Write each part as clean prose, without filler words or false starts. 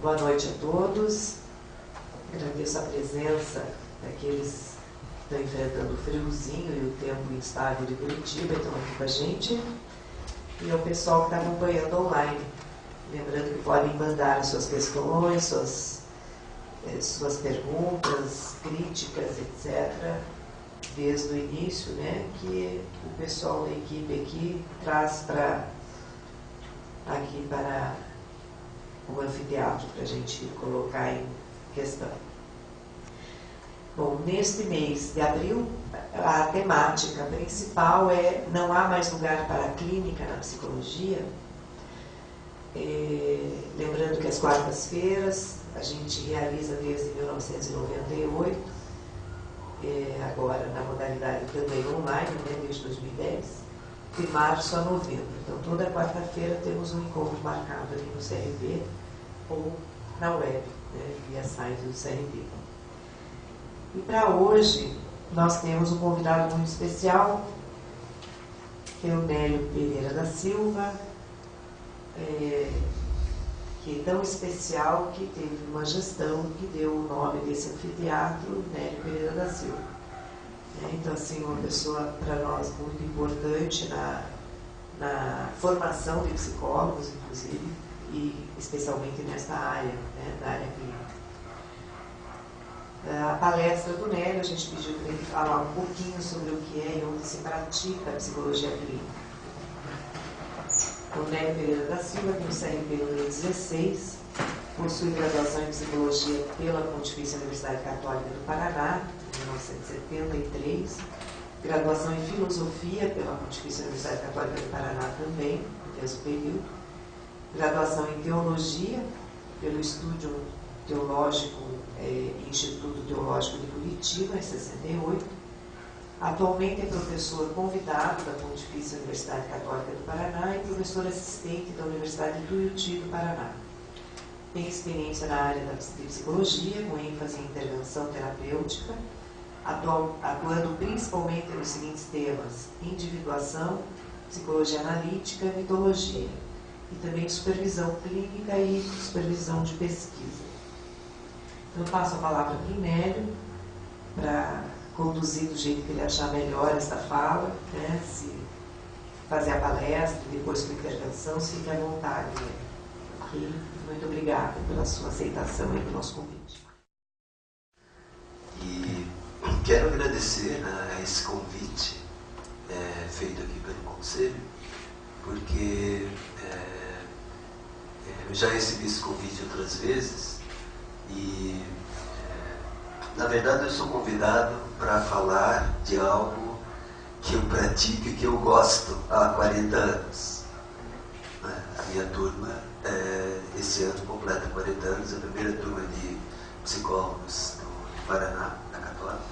Boa noite a todos. Agradeço a presença daqueles que estão enfrentando o friozinho e o tempo instável de Curitiba e estão aqui com a gente. E ao pessoal que está acompanhando online. Lembrando que podem mandar as suas questões, suas perguntas, críticas, etc., desde o início, né, que o pessoal da equipe aqui traz aqui para o anfiteatro, para a gente colocar em questão. Bom, neste mês de abril, a temática principal é Não há mais lugar para a clínica na psicologia. Lembrando que as quartas-feiras a gente realiza desde 1998, agora na modalidade também online, né, desde 2010, de março a novembro. Então, toda quarta-feira temos um encontro marcado ali no CRB ou na web, né, via site do CRB. E para hoje, nós temos um convidado muito especial, que é o Nélio Pereira da Silva, que é tão especial que teve uma gestão que deu o nome desse anfiteatro, Nélio Pereira da Silva. Então, assim, uma pessoa para nós muito importante na formação de psicólogos, inclusive, e especialmente nessa área, né, da área clínica. A palestra do Nélio, a gente pediu para ele falar um pouquinho sobre o que é e onde se pratica a psicologia clínica. O Nélio Pereira da Silva tem o CRP número 16, possui graduação em Psicologia pela Pontifícia Universidade Católica do Paraná, em 1973, graduação em Filosofia pela Pontifícia Universidade Católica do Paraná também, no mesmo período, graduação em Teologia pelo Estúdio Teológico Instituto Teológico de Curitiba, em 68. Atualmente é professor convidado da Pontifícia Universidade Católica do Paraná e professor assistente da Universidade de Tuiuti do Paraná. Tem experiência na área da psicologia, com ênfase em intervenção terapêutica, atuando principalmente nos seguintes temas: individuação, psicologia analítica e mitologia, e também supervisão clínica e supervisão de pesquisa. Então, eu passo a palavra para o Nélio, para conduzir do jeito que ele achar melhor essa fala, né? Se fazer a palestra, depois com a intervenção, fique à vontade. E muito obrigada pela sua aceitação e pelo nosso convite. E quero agradecer, né, a esse convite feito aqui pelo Conselho, porque eu já recebi esse convite outras vezes e na verdade, eu sou convidado para falar de algo que eu pratico e que eu gosto há 40 anos. A minha turma, esse ano, completa 40 anos, a primeira turma de psicólogos do Paraná, na Católica.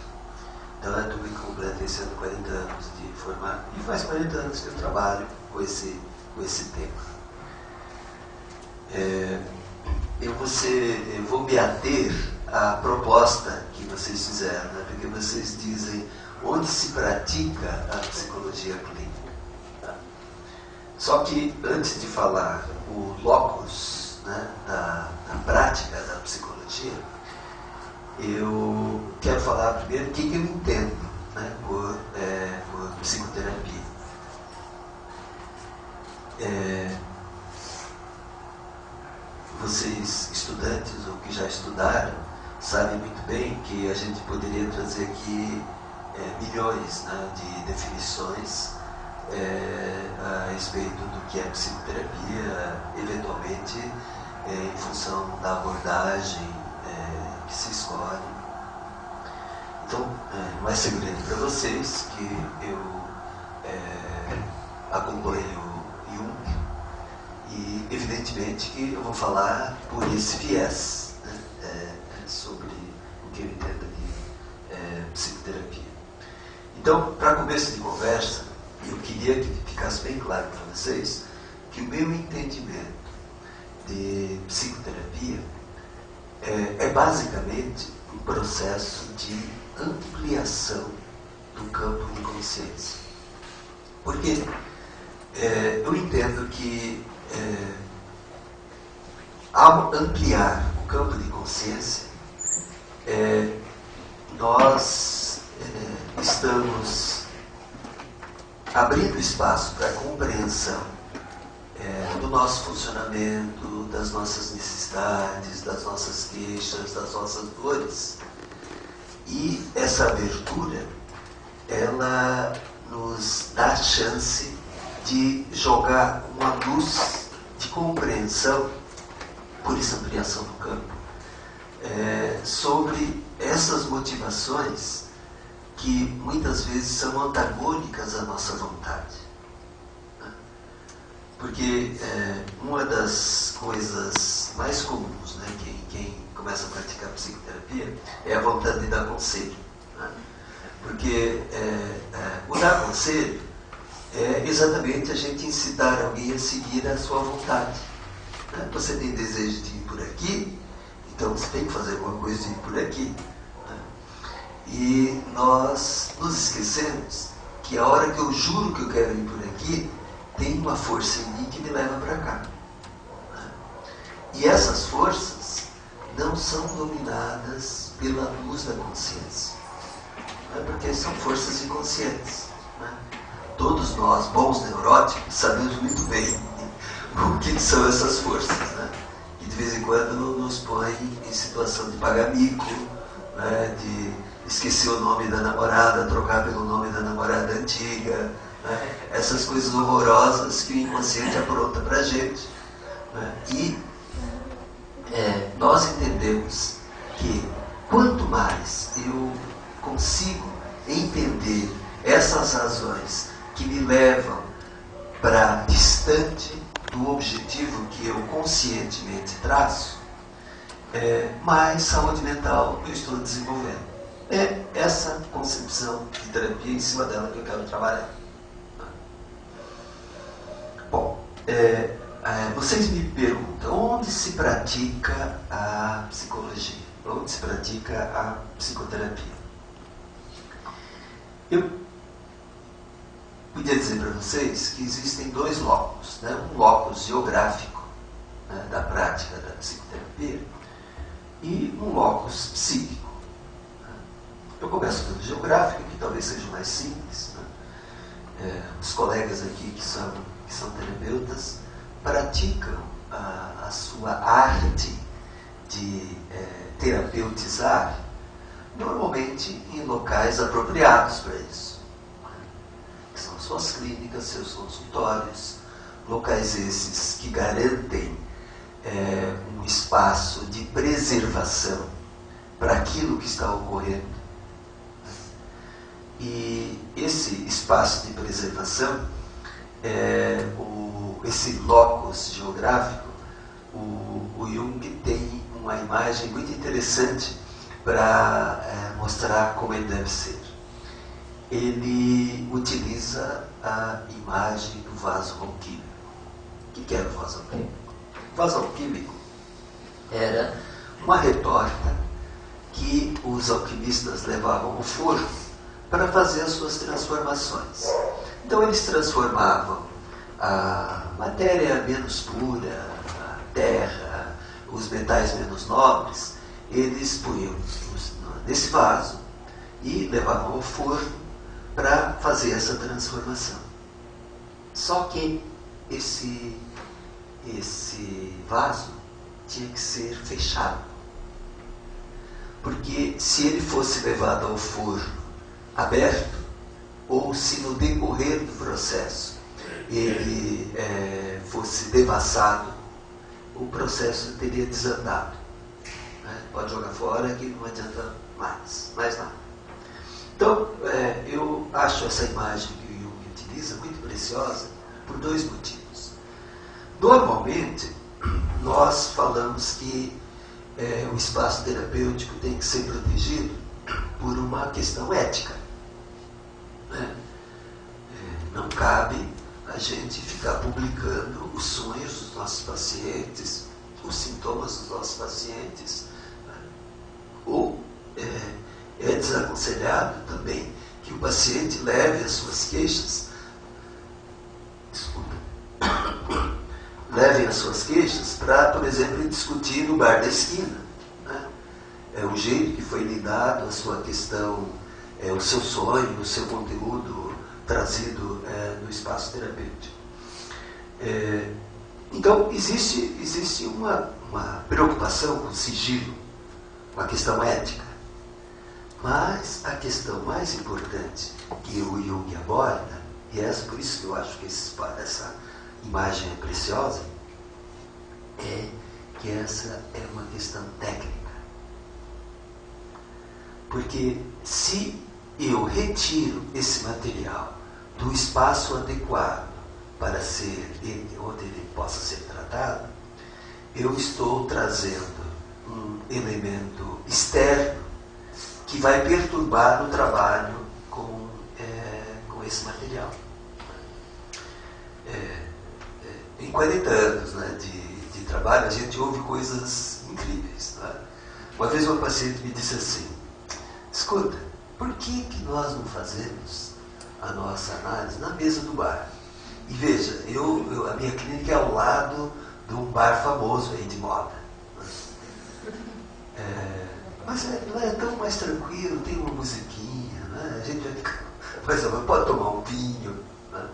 Então, é a turma que completa esse ano 40 anos de formar. E faz 40 anos que eu trabalho com esse tema. Eu vou me ater à proposta que vocês fizeram, né? Porque vocês dizem onde se pratica a psicologia clínica. Tá? Só que antes de falar o locus, né, da prática da psicologia, eu quero falar primeiro o que eu entendo, né, por psicoterapia. Vocês, estudantes ou que já estudaram, sabem muito bem que a gente poderia trazer aqui milhões, né, de definições a respeito do que é psicoterapia, eventualmente em função da abordagem que se escolhe. Então, não é segredo para vocês que eu acompanho Jung e, evidentemente, que eu vou falar por esse viés, né, sobre o que eu entendo de psicoterapia. Então, para começo de conversa, eu queria que ficasse bem claro para vocês que o meu entendimento de psicoterapia é basicamente um processo de ampliação do campo de consciência. Porque eu entendo que ao ampliar o campo de consciência, nós estamos abrindo espaço para a compreensão do nosso funcionamento, das nossas necessidades, das nossas queixas, das nossas dores. E essa abertura, ela nos dá a chance de jogar uma luz de compreensão, por essa ampliação do campo, sobre essas motivações que muitas vezes são antagônicas à nossa vontade. Porque uma das coisas mais comuns, né, quem começa a praticar psicoterapia, é a vontade de dar conselho. Né? Porque o dar conselho é exatamente a gente incitar alguém a seguir a sua vontade. Né? Você tem desejo de ir por aqui, então você tem que fazer alguma coisa de ir por aqui. Né? E nós nos esquecemos que a hora que eu juro que eu quero ir por aqui, tem uma força em mim que me leva para cá. Né? E essas forças não são dominadas pela luz da consciência. Né? Porque são forças inconscientes. Né? Todos nós, bons neuróticos, sabemos muito bem o que são essas forças. Né? E de vez em quando nos põe em situação de pagar mico, né? De esquecer o nome da namorada, trocar pelo nome da namorada antiga. Né? Essas coisas horrorosas que o inconsciente apronta para a gente. Né? E nós entendemos que quanto mais eu consigo entender essas razões que me levam para distante do objetivo que eu conscientemente traço, mais saúde mental eu estou desenvolvendo. É essa concepção de terapia em cima dela que eu quero trabalhar. Bom, vocês me perguntam onde se pratica a psicologia, onde se pratica a psicoterapia. Eu podia dizer para vocês que existem dois locos, né? Um locus geográfico, né, da prática da psicoterapia e um locus psíquico. Eu começo pelo geográfico, que talvez seja mais simples. Né? Os colegas aqui que são terapeutas praticam a sua arte de terapeutizar, normalmente em locais apropriados para isso. Que são suas clínicas, seus consultórios, locais esses que garantem um espaço de preservação para aquilo que está ocorrendo. E esse espaço de preservação, esse locus geográfico, o Jung tem uma imagem muito interessante para mostrar como ele deve ser. Ele utiliza a imagem do vaso alquímico. O que era o vaso alquímico? O vaso alquímico era uma retorta que os alquimistas levavam ao forno para fazer as suas transformações. Então eles transformavam a matéria menos pura, a terra, os metais menos nobres, eles punham nesse vaso e levavam ao forno para fazer essa transformação. Só que esse vaso tinha que ser fechado. Porque se ele fosse levado ao forno aberto, ou se no decorrer do processo ele fosse devassado, o processo teria desandado. Né? Pode jogar fora que não adianta mais nada. Então, eu acho essa imagem que o Jung utiliza muito preciosa por dois motivos. Normalmente, nós falamos que o espaço terapêutico tem que ser protegido por uma questão ética. Né? Não cabe a gente ficar publicando os sonhos dos nossos pacientes, os sintomas dos nossos pacientes. Né? Ou é desaconselhado também que o paciente leve as suas queixas, levem as suas queixas para, por exemplo, discutir no bar da esquina. Né? É o jeito que foi lidado a sua questão, o seu sonho, o seu conteúdo trazido no espaço terapêutico. Então, existe uma preocupação com o sigilo, com a questão ética. Mas a questão mais importante que o Jung aborda, e por isso que eu acho que essa imagem é preciosa, é que essa é uma questão técnica. Porque se eu retiro esse material do espaço adequado para onde ele possa ser tratado, eu estou trazendo um elemento externo que vai perturbar o trabalho com esse material. Em 40 anos, né, de trabalho, a gente ouve coisas incríveis. Né? Uma vez uma paciente me disse assim: escuta, por que nós não fazemos a nossa análise na mesa do bar? E veja, a minha clínica é ao lado de um bar famoso aí de moda. Mas não é tão mais tranquilo, tem uma musiquinha, né? A gente vai ficar, por exemplo, pode tomar um vinho. Né?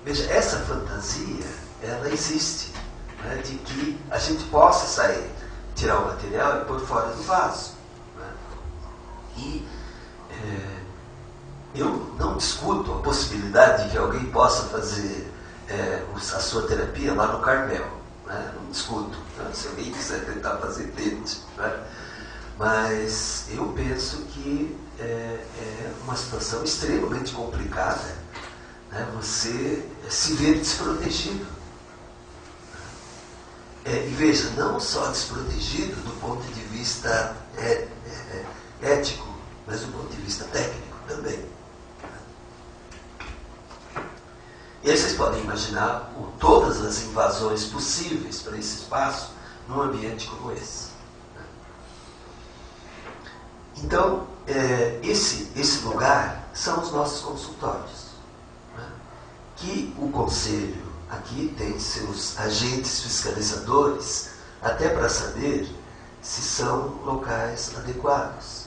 Veja, essa fantasia, ela existe, né? De que a gente possa sair, tirar o material e pôr fora do vaso. Né? E eu não discuto a possibilidade de que alguém possa fazer a sua terapia lá no Carmel. Né? Não discuto. Né? Se alguém quiser tentar fazer, tente. Né? Mas eu penso que é uma situação extremamente complicada, né? Você se ver desprotegido. E veja, não só desprotegido do ponto de vista ético, mas do ponto de vista técnico também. E aí vocês podem imaginar todas as invasões possíveis para esse espaço num ambiente como esse. Então, esse lugar são os nossos consultórios. Né? Que o conselho aqui tem seus agentes fiscalizadores, até para saber se são locais adequados.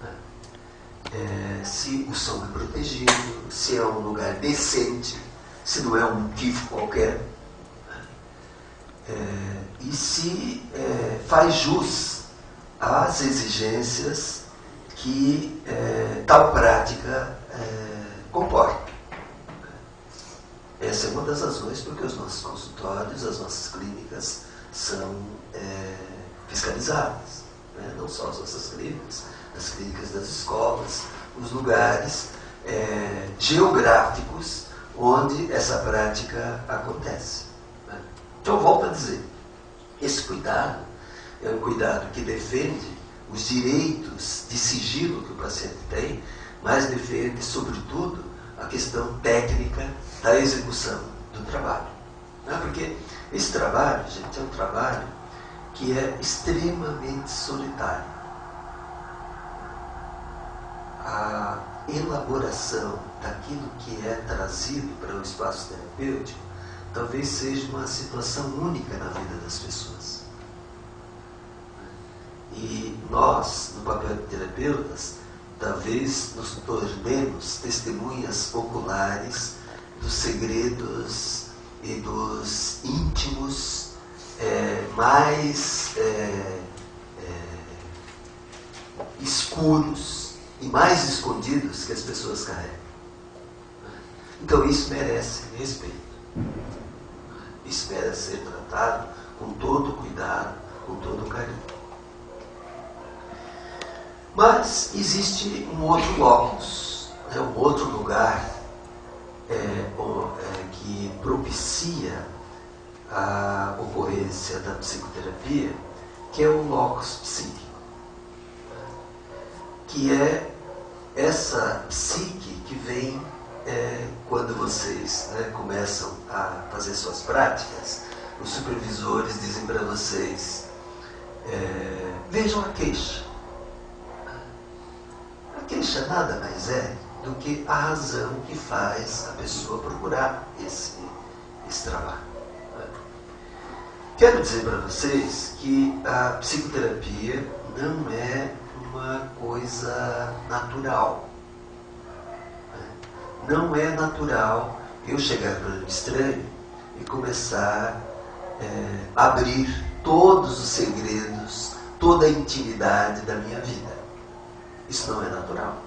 Né? Se o som é protegido, se é um lugar decente, se não é um tifo qualquer. Né? E se faz jus às exigências que tal prática comporta. Essa é uma das razões porque os nossos consultórios, as nossas clínicas são fiscalizadas. Né? Não só as nossas clínicas, as clínicas das escolas, os lugares geográficos onde essa prática acontece. Né? Então, volto a dizer, esse cuidado é um cuidado que defende os direitos de sigilo que o paciente tem, mas defende, sobretudo, a questão técnica da execução do trabalho. Né? Porque esse trabalho, gente, é um trabalho que é extremamente solitário. A elaboração daquilo que é trazido para o espaço terapêutico talvez seja uma situação única na vida das pessoas. E nós, no papel de terapeutas, talvez nos tornemos testemunhas oculares dos segredos e dos íntimos mais escuros e mais escondidos que as pessoas carregam. Então isso merece respeito. Isso merece ser tratado com todo cuidado, com todo carinho. Mas existe um outro locus, né, um outro lugar que propicia a ocorrência da psicoterapia, que é o locus psíquico, que é essa psique que vem quando vocês começam a fazer suas práticas. Os supervisores dizem para vocês, vejam a queixa. A queixa nada mais é do que a razão que faz a pessoa procurar esse trabalho. Quero dizer para vocês que a psicoterapia não é uma coisa natural. Não é natural eu chegar para um estranho e começar a abrir todos os segredos, toda a intimidade da minha vida. Isso não é natural.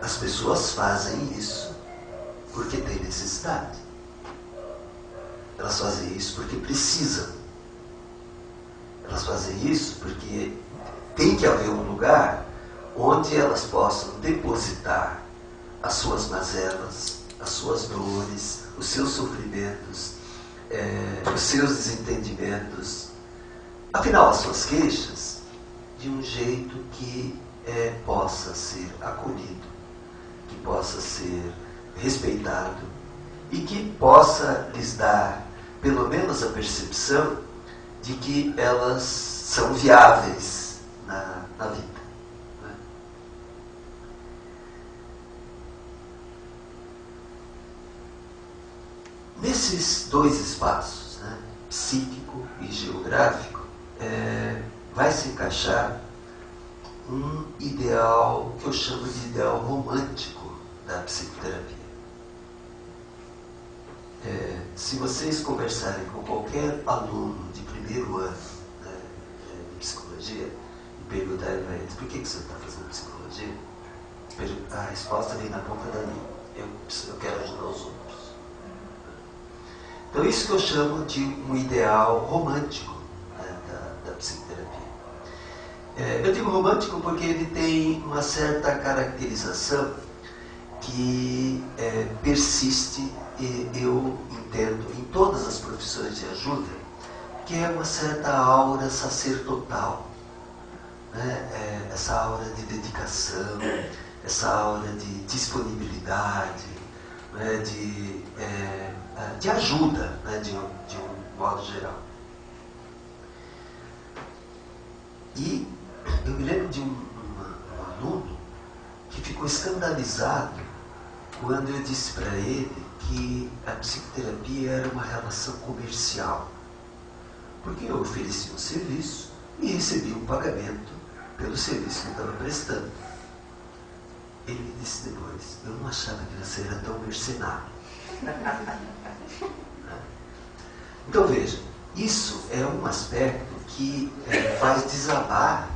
As pessoas fazem isso porque têm necessidade. Elas fazem isso porque precisam. Elas fazem isso porque tem que haver um lugar onde elas possam depositar as suas mazelas, as suas dores, os seus sofrimentos, os seus desentendimentos, afinal, as suas queixas, de um jeito que possa ser acolhido, que possa ser respeitado e que possa lhes dar, pelo menos, a percepção de que elas são viáveis na vida. Nesses dois espaços, psíquico e geográfico, vai se encaixar um ideal que eu chamo de ideal romântico da psicoterapia. Se vocês conversarem com qualquer aluno de primeiro ano de psicologia e perguntarem para eles por que você está fazendo psicologia, a resposta vem na ponta da língua. Eu quero ajudar os outros. Então, isso que eu chamo de um ideal romântico da psicoterapia. Eu digo romântico porque ele tem uma certa caracterização que persiste, e eu entendo, em todas as profissões de ajuda, que é uma certa aura sacerdotal. Essa aura de dedicação, essa aura de disponibilidade, de ajuda, de um modo geral. E eu me lembro de um aluno que ficou escandalizado quando eu disse para ele que a psicoterapia era uma relação comercial. Porque eu oferecia um serviço e recebia um pagamento pelo serviço que eu estava prestando. Ele me disse depois, eu não achava que você era tão mercenário. Então veja, isso é um aspecto que faz desabar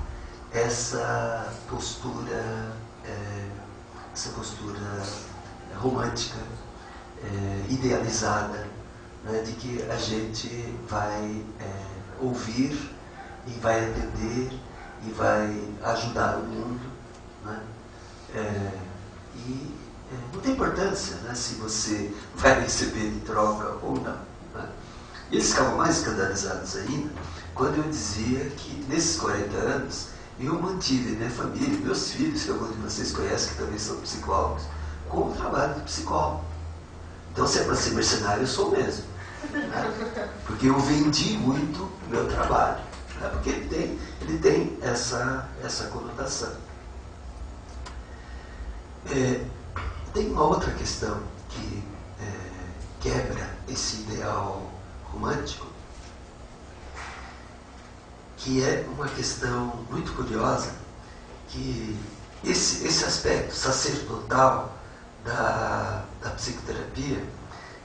essa postura romântica, idealizada, de que a gente vai ouvir e vai atender e vai ajudar o mundo. E não tem importância se você vai receber em troca ou não. E eles ficavam mais escandalizados ainda quando eu dizia que nesses 40 anos eu mantive minha família, meus filhos, que alguns de vocês conhecem, que também são psicólogos, com o trabalho de psicólogo. Então, se é para ser mercenário, eu sou mesmo. Porque eu vendi muito o meu trabalho. Porque ele tem essa conotação. Tem uma outra questão que quebra esse ideal romântico, que é uma questão muito curiosa, que esse aspecto sacerdotal da psicoterapia,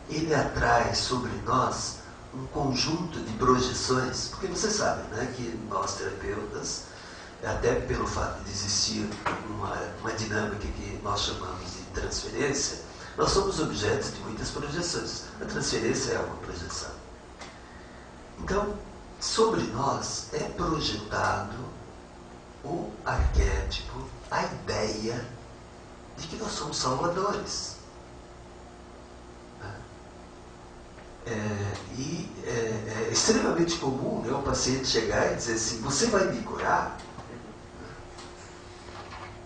ele atrai sobre nós um conjunto de projeções, porque vocês sabem que nós terapeutas, até pelo fato de existir uma dinâmica que nós chamamos de transferência, nós somos objetos de muitas projeções. A transferência é uma projeção. Então, sobre nós é projetado o arquétipo, a ideia de que nós somos salvadores. É extremamente comum o paciente chegar e dizer assim, você vai me curar?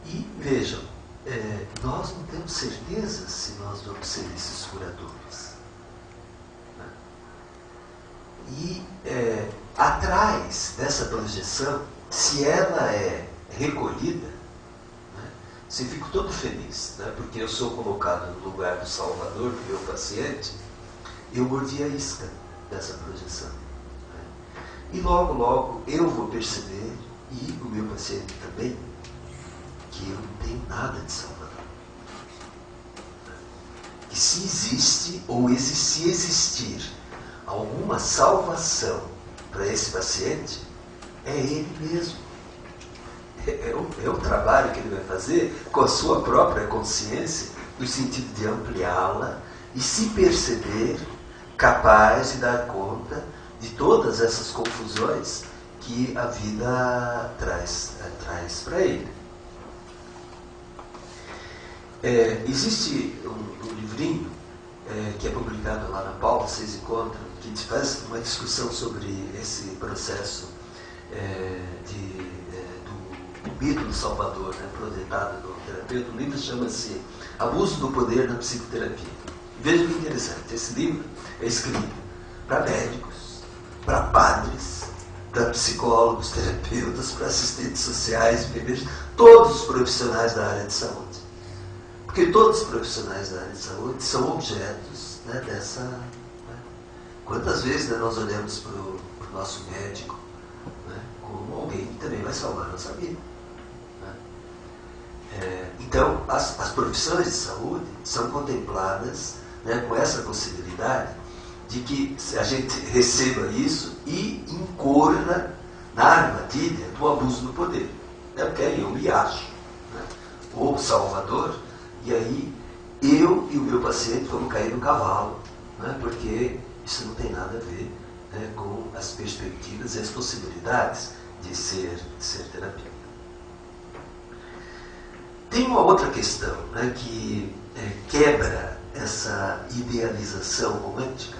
E vejam, nós não temos certeza se nós vamos ser esses curadores. E atrás dessa projeção, se ela é recolhida, se eu fico todo feliz, porque eu sou colocado no lugar do salvador do meu paciente, eu mordi a isca dessa projeção. E logo, logo eu vou perceber, e o meu paciente também, que eu não tenho nada de salvador. Que se existe, ou se existir alguma salvação para esse paciente, é ele mesmo. É o trabalho que ele vai fazer com a sua própria consciência, no sentido de ampliá-la e se perceber capaz de dar conta de todas essas confusões que a vida traz para ele. Existe um livrinho que é publicado lá na Paula, vocês encontram, que faz uma discussão sobre esse processo do mito do Salvador, né, projetado no terapeuta. O livro chama-se Abuso do Poder na Psicoterapia. Veja que interessante, esse livro é escrito para médicos, para padres, para psicólogos, terapeutas, para assistentes sociais, enfermeiros, todos os profissionais da área de saúde. Porque todos os profissionais da área de saúde são objetos, né, dessa... Né? Quantas vezes, né, nós olhamos para o nosso médico, né, como alguém que também vai salvar a nossa vida. Né? Então, as profissões de saúde são contempladas, né, com essa possibilidade de que a gente receba isso e incorra na armadilha do abuso do poder. Né? Porque aí eu me acho, né, o salvador, e aí eu e o meu paciente vamos cair no cavalo, né, porque isso não tem nada a ver, né, com as perspectivas e as possibilidades de ser terapeuta. Tem uma outra questão, né, que quebra essa idealização romântica,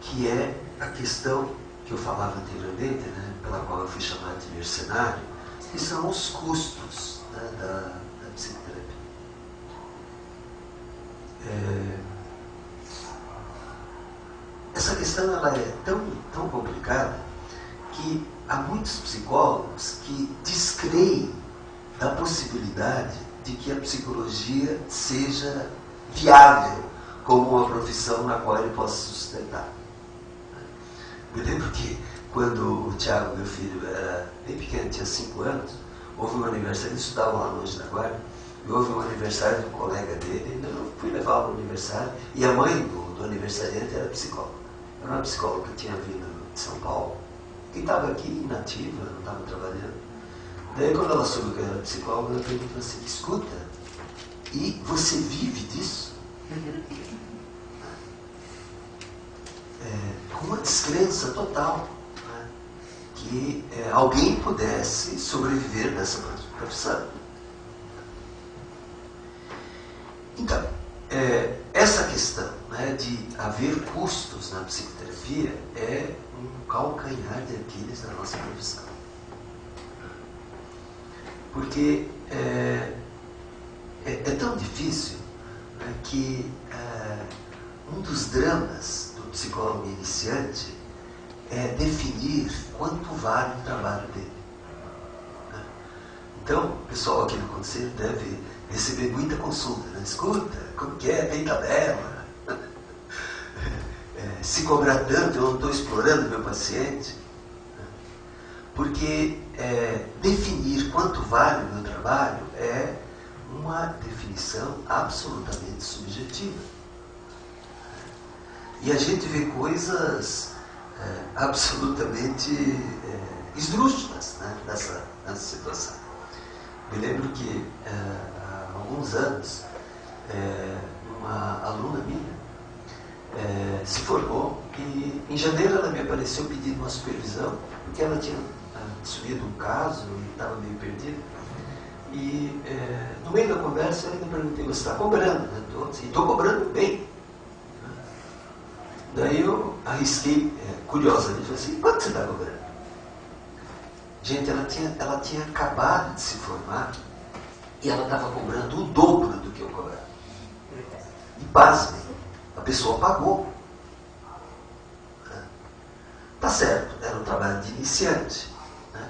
que é a questão que eu falava anteriormente, né, pela qual eu fui chamado de mercenário, que são os custos, né, da psicoterapia. Essa questão ela é tão complicada que há muitos psicólogos que descreem da possibilidade de que a psicologia seja viável como uma profissão na qual ele possa sustentar. Eu lembro que quando o Tiago, meu filho, era bem pequeno, tinha 5 anos, houve um aniversário, ele estudava lá longe da Guarda, e houve um aniversário de um colega dele, eu fui levá-lo no aniversário, e a mãe do aniversariante era psicóloga. Era uma psicóloga que tinha vindo de São Paulo, que estava aqui inativa, não estava trabalhando. Daí, quando ela soube que eu era psicóloga, ela perguntou assim: escuta, e você vive disso? Com uma descrença total, né, que alguém pudesse sobreviver dessa profissão. Então, essa questão, né, de haver custos na psicoterapia é um calcanhar de Aquiles da nossa profissão. Porque é tão difícil, né, que um dos dramas do psicólogo iniciante é definir quanto vale o trabalho dele. Né? Então, o pessoal aqui no conselho deve receber muita consulta. Né? Escuta, como que é? Tem tabela? Se cobrar tanto, eu não estou explorando meu paciente. Porque definir quanto vale o meu trabalho é uma definição absolutamente subjetiva. E a gente vê coisas absolutamente esdrúxulas, né, nessa situação. Me lembro que há alguns anos uma aluna minha se formou e em janeiro ela me apareceu pedindo uma supervisão, porque ela tinha subido um caso e estava meio perdida. E no meio da conversa eu ainda perguntei: você está cobrando? Né? Estou cobrando bem. Daí eu arrisquei, curiosamente, falei assim: quanto você está cobrando? Gente, ela tinha acabado de se formar e ela estava cobrando o dobro do que eu cobrava. E pasmem, a pessoa pagou. Tá certo, era um trabalho de iniciante, né?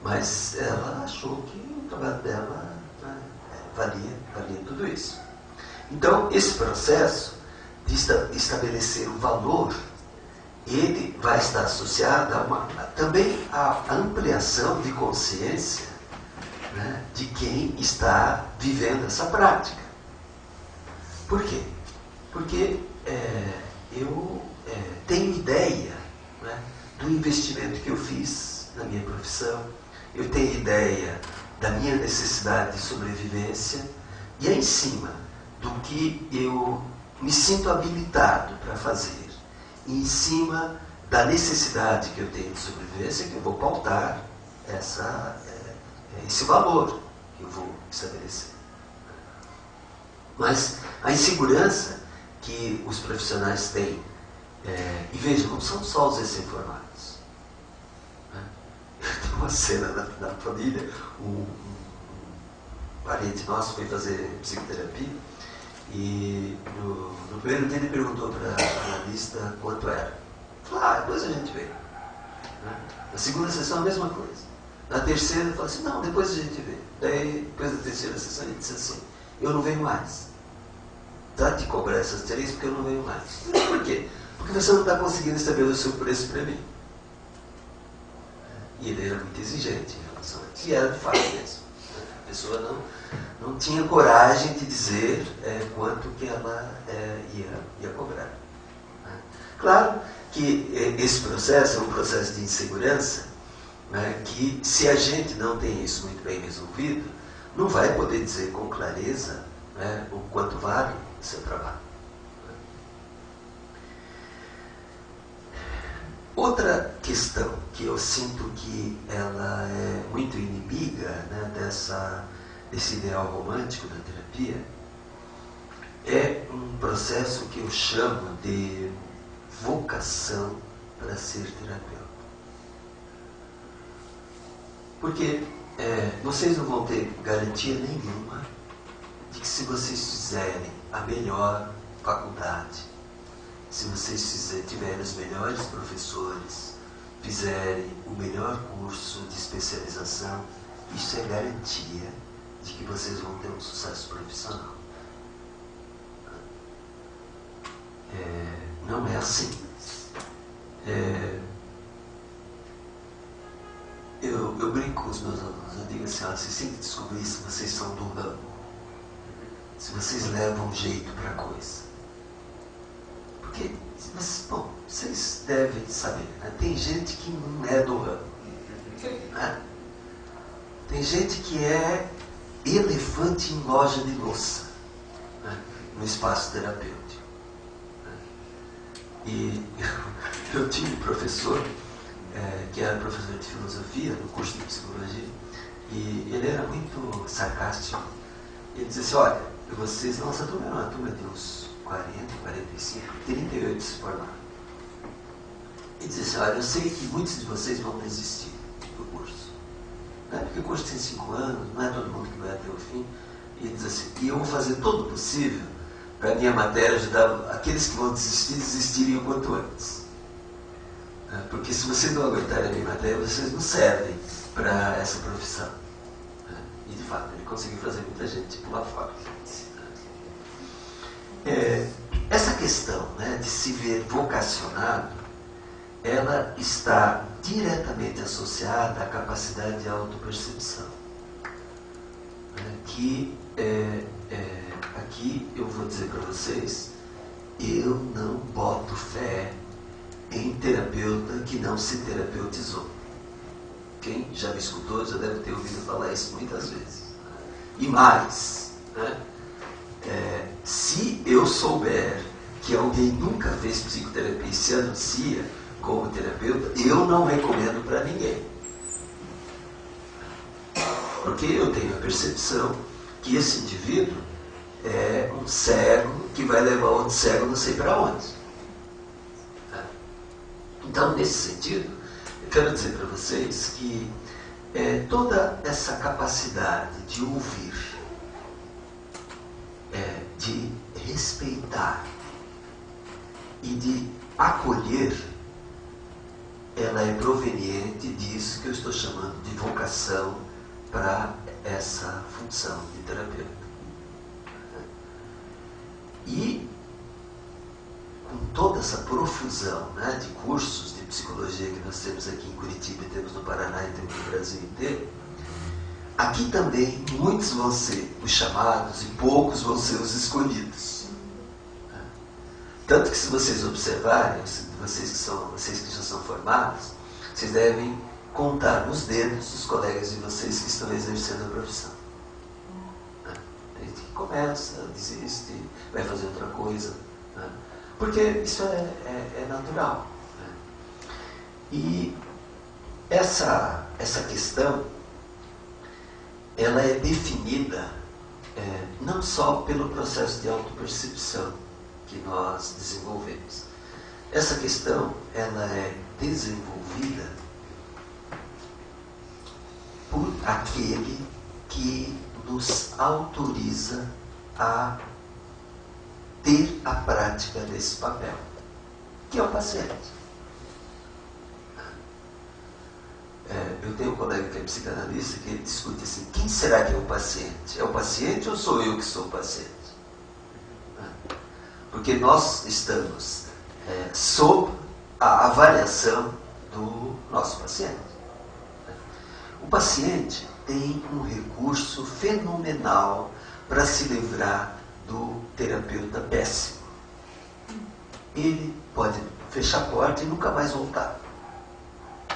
Mas ela achou que o trabalho dela, né, valia tudo isso. Então, esse processo de estabelecer o valor, ele vai estar associado também à ampliação de consciência, né, de quem está vivendo essa prática. Por quê? Porque eu tenho ideia, né, do investimento que eu fiz na minha profissão, eu tenho ideia da minha necessidade de sobrevivência, e é em cima do que eu me sinto habilitado para fazer, e em cima da necessidade que eu tenho de sobrevivência, que eu vou pautar esse valor que eu vou estabelecer. Mas a insegurança que os profissionais têm, e vejam, não são só os recém-formados. Né? Tem uma cena na família, um parente nosso foi fazer psicoterapia, e no primeiro dia ele perguntou para a analista quanto era. Falou, depois a gente vê. Né? Na segunda sessão a mesma coisa. Na terceira ele falou assim, não, depois a gente vê. Daí, depois da terceira sessão ele disse assim, eu não venho mais. Tá de cobrar essas 3 porque eu não venho mais. Por quê? Porque você não está conseguindo estabelecer o seu preço para mim. E ele era muito exigente em relação a isso. E era de fato mesmo. A pessoa não tinha coragem de dizer quanto que ela ia cobrar. Claro que esse processo é um processo de insegurança, né, que se a gente não tem isso muito bem resolvido, não vai poder dizer com clareza, né, o quanto vale o seu trabalho. Outra questão que eu sinto que ela é muito inimiga, né, desse ideal romântico da terapia é um processo que eu chamo de vocação para ser terapeuta. Porque vocês não vão ter garantia nenhuma de que se vocês fizerem a melhor faculdade, se vocês tiverem os melhores professores, fizerem o melhor curso de especialização, isso é garantia de que vocês vão ter um sucesso profissional. Não é assim. Eu brinco com os meus alunos, eu digo assim, vocês têm que descobrir se vocês são do ramo, se vocês levam jeito para a coisa. Porque, vocês devem saber, né? Tem gente que não é do ramo. Né? Tem gente que é elefante em loja de louça, né? No espaço terapêutico. Né? E eu tinha um professor, que era professor de filosofia, no curso de psicologia, e ele era muito sarcástico. Ele dizia assim, olha, vocês, nossa turma era uma turma de uns 40, 45, 38 se formaram. Ele dizia assim, olha, eu sei que muitos de vocês vão desistir do curso. Né? Porque o curso tem 5 anos, não é todo mundo que vai até o fim. E ele diz assim, e eu vou fazer todo o possível para a minha matéria ajudar aqueles que vão desistirem o quanto antes. Porque se vocês não aguentarem a minha matéria, vocês não servem para essa profissão. E de fato, ele conseguiu fazer muita gente pular fora. Essa questão, né, de se ver vocacionado, ela está diretamente associada à capacidade de autopercepção. Que aqui eu vou dizer para vocês, eu não boto fé em terapeuta que não se terapeutizou. Quem já me escutou já deve ter ouvido falar isso muitas vezes. E mais, né? Se eu souber que alguém nunca fez psicoterapia e se anuncia como terapeuta, eu não recomendo para ninguém. Porque eu tenho a percepção que esse indivíduo é um cego que vai levar outro cego não sei para onde. Então, nesse sentido, eu quero dizer para vocês que toda essa capacidade de ouvir, de respeitar e de acolher, ela é proveniente disso que eu estou chamando de vocação para essa função de terapeuta. E essa profusão, né, de cursos de psicologia que nós temos aqui em Curitiba, temos no Paraná e temos no Brasil inteiro, aqui também muitos vão ser os chamados e poucos vão ser os escolhidos. Tanto que, se vocês observarem, vocês que já são formados, vocês devem contar nos dedos os colegas de vocês que estão exercendo a profissão. Tem gente que começa, desiste, vai fazer outra coisa, porque isso é natural. E essa questão, ela é definida não só pelo processo de autopercepção que nós desenvolvemos. Essa questão, ela é desenvolvida por aquele que nos autoriza a ter a prática desse papel, que é o paciente. Eu tenho um colega que é psicanalista que ele discute assim: quem será que é o paciente? É o paciente ou sou eu que sou o paciente? Porque nós estamos sob a avaliação do nosso paciente. O paciente tem um recurso fenomenal para se livrar do terapeuta péssimo. Ele pode fechar a porta e nunca mais voltar.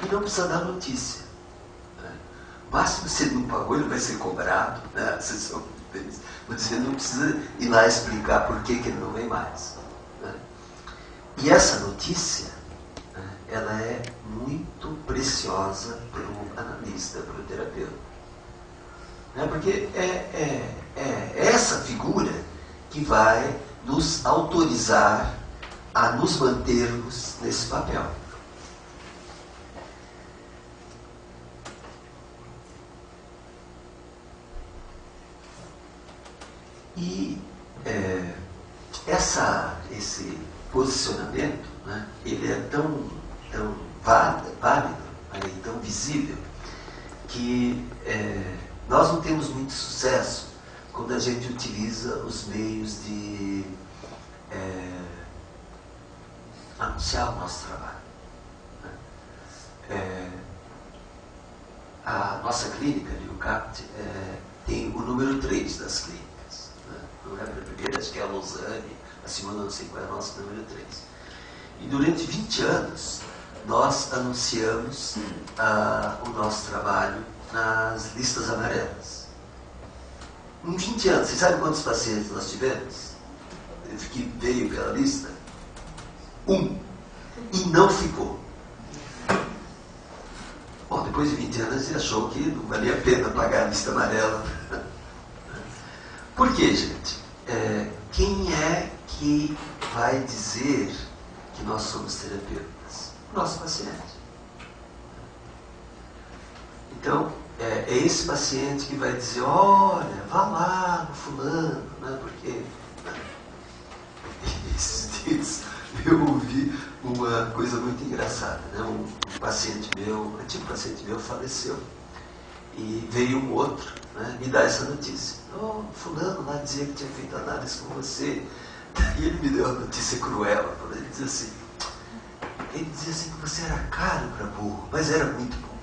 E não precisa dar notícia. O máximo, se ele não pagou, ele vai ser cobrado. Você não precisa ir lá explicar por que ele não vem mais. E essa notícia, ela é muito preciosa para o analista, para o terapeuta. Porque é essa figura que vai nos autorizar a nos mantermos nesse papel. E esse posicionamento, ele é tão válido e tão visível que nós não temos muito sucesso quando a gente utiliza os meios de anunciar o nosso trabalho. A nossa clínica, a UCAPT, tem o número 3 das clínicas. Não é a primeira, acho que é a Lausanne, a segunda não sei qual é a nossa, número 3. E durante 20 anos, nós anunciamos o nosso trabalho nas listas amarelas. Em 20 anos, vocês sabem quantos pacientes nós tivemos? Que veio pela lista? 1. E não ficou. Bom, depois de 20 anos, ele achou que não valia a pena pagar a lista amarela. Por quê, gente? Quem é que vai dizer que nós somos terapeutas? O nosso paciente. Então, é esse paciente que vai dizer: olha, vá lá no fulano, porque esses dias eu ouvi uma coisa muito engraçada. Um paciente meu, um antigo paciente meu, faleceu. E veio um outro me dar essa notícia. Fulano lá dizia que tinha feito análise com você. E ele me deu uma notícia cruel. Ele dizia assim que você era caro para burro, mas era muito bom.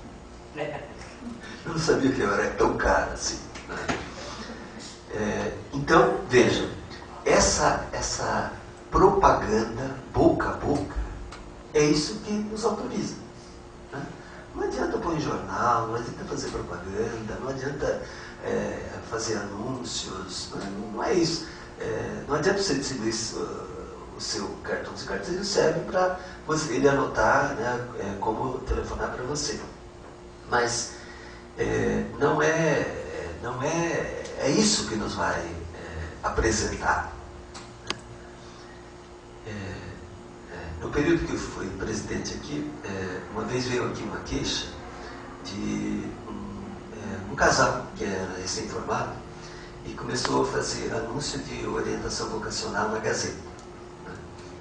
Eu não sabia que eu era tão caro assim. Então, vejam, essa propaganda boca a boca é isso que nos autoriza. Não adianta pôr em jornal, não adianta fazer propaganda, não adianta fazer anúncios, não é isso. Não adianta você distribuir o seu cartão. O seu cartão serve para ele anotar como telefonar para você. Mas não é isso que nos vai apresentar. No período que eu fui presidente aqui, uma vez veio aqui uma queixa de um casal que era recém-formado e começou a fazer anúncio de orientação vocacional na Gazeta.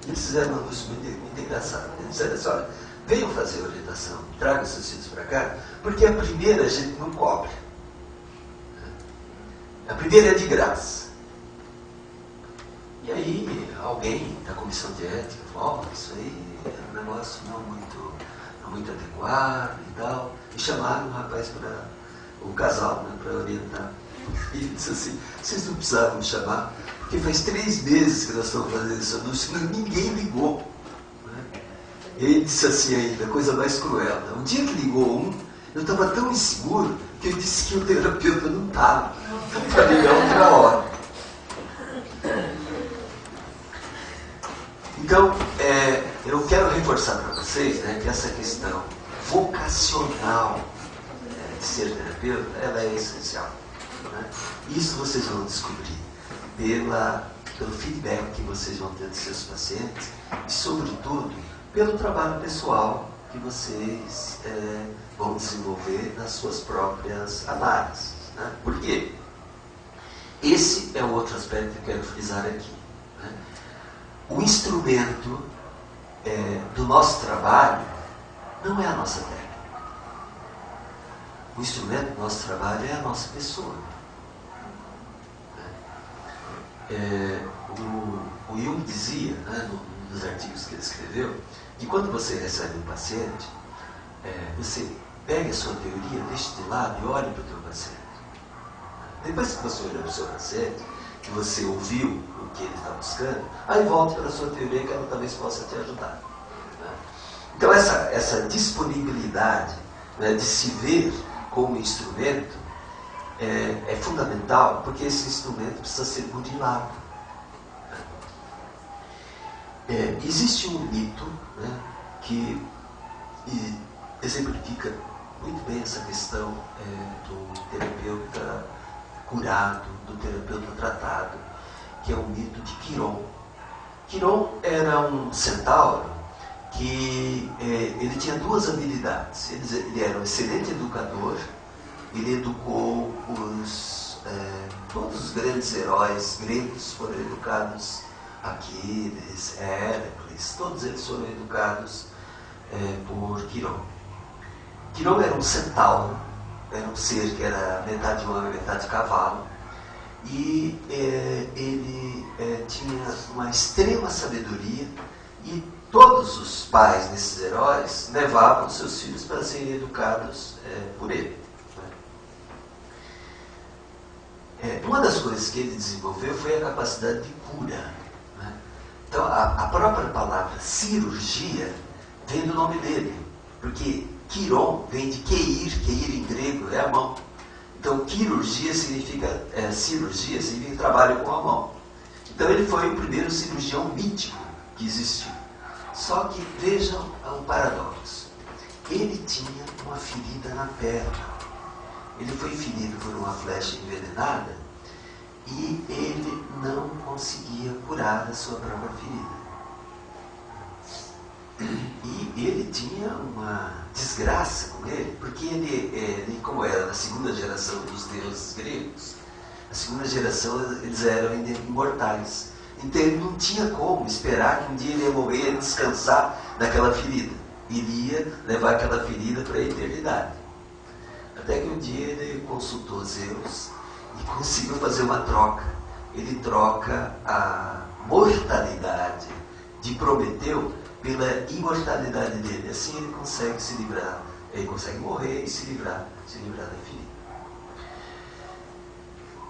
Eles fizeram um anúncio muito engraçado. Eles disseram assim: olha, venham fazer orientação, tragam seus filhos para cá, porque a primeira a gente não cobre. A primeira é de graça. E aí alguém da comissão de ética falou, isso aí é um negócio não muito adequado e tal, e chamaram o rapaz para o casal, né, para orientar. E ele disse assim, vocês não precisavam me chamar, porque faz 3 meses que nós estamos fazendo esse anúncio, ninguém ligou. Né? E ele disse assim ainda, a coisa mais cruel, né? Um dia que ligou um, eu estava tão inseguro que eu disse que o terapeuta não estava, para ligar outra hora. Então, eu quero reforçar para vocês, né, que essa questão vocacional de ser terapeuta, ela é essencial. Né? Isso vocês vão descobrir pelo feedback que vocês vão ter dos seus pacientes e, sobretudo, pelo trabalho pessoal que vocês vão desenvolver nas suas próprias análises. Né? Por quê? Esse é o outro aspecto que eu quero frisar aqui. Né? O instrumento do nosso trabalho não é a nossa técnica. O instrumento do nosso trabalho é a nossa pessoa. O Jung dizia, né, num dos artigos que ele escreveu, que quando você recebe um paciente, você pega a sua teoria, deixa de lado e olha para o teu paciente. Depois que você olhou para o seu paciente, que você ouviu o que ele está buscando, aí volte para a sua teoria que ela talvez possa te ajudar. Né? Então essa disponibilidade, né, de se ver como instrumento é fundamental, porque esse instrumento precisa ser burilado. Existe um mito, né, que exemplifica muito bem essa questão do terapeuta curado, do terapeuta tratado, que é o mito de Quiron. Quiron era um centauro que ele tinha 2 habilidades. Ele era um excelente educador, ele educou todos os grandes heróis gregos, foram educados, Aquiles, Hércules, todos eles foram educados por Quiron. Quiron era um centauro, era um ser que era metade homem, metade cavalo, e ele tinha uma extrema sabedoria, e todos os pais desses heróis levavam seus filhos para serem educados por ele. Uma das coisas que ele desenvolveu foi a capacidade de cura. Né? Então, a própria palavra cirurgia vem do nome dele, porque Quiron vem de queir em grego é a mão. Então, cirurgia significa trabalho com a mão. Então, ele foi o primeiro cirurgião mítico que existiu. Só que vejam um paradoxo. Ele tinha uma ferida na perna. Ele foi ferido por uma flecha envenenada e ele não conseguia curar a sua própria ferida. E ele tinha uma desgraça com ele, porque ele como era da segunda geração dos deuses gregos, a segunda geração eles eram ainda imortais. Então ele não tinha como esperar que um dia ele ia morrer e descansar daquela ferida. Ele ia levar aquela ferida para a eternidade. Até que um dia ele consultou Zeus e conseguiu fazer uma troca. Ele troca a mortalidade de Prometeu pela imortalidade dele. Assim ele consegue se livrar, ele consegue morrer e se livrar da ferida.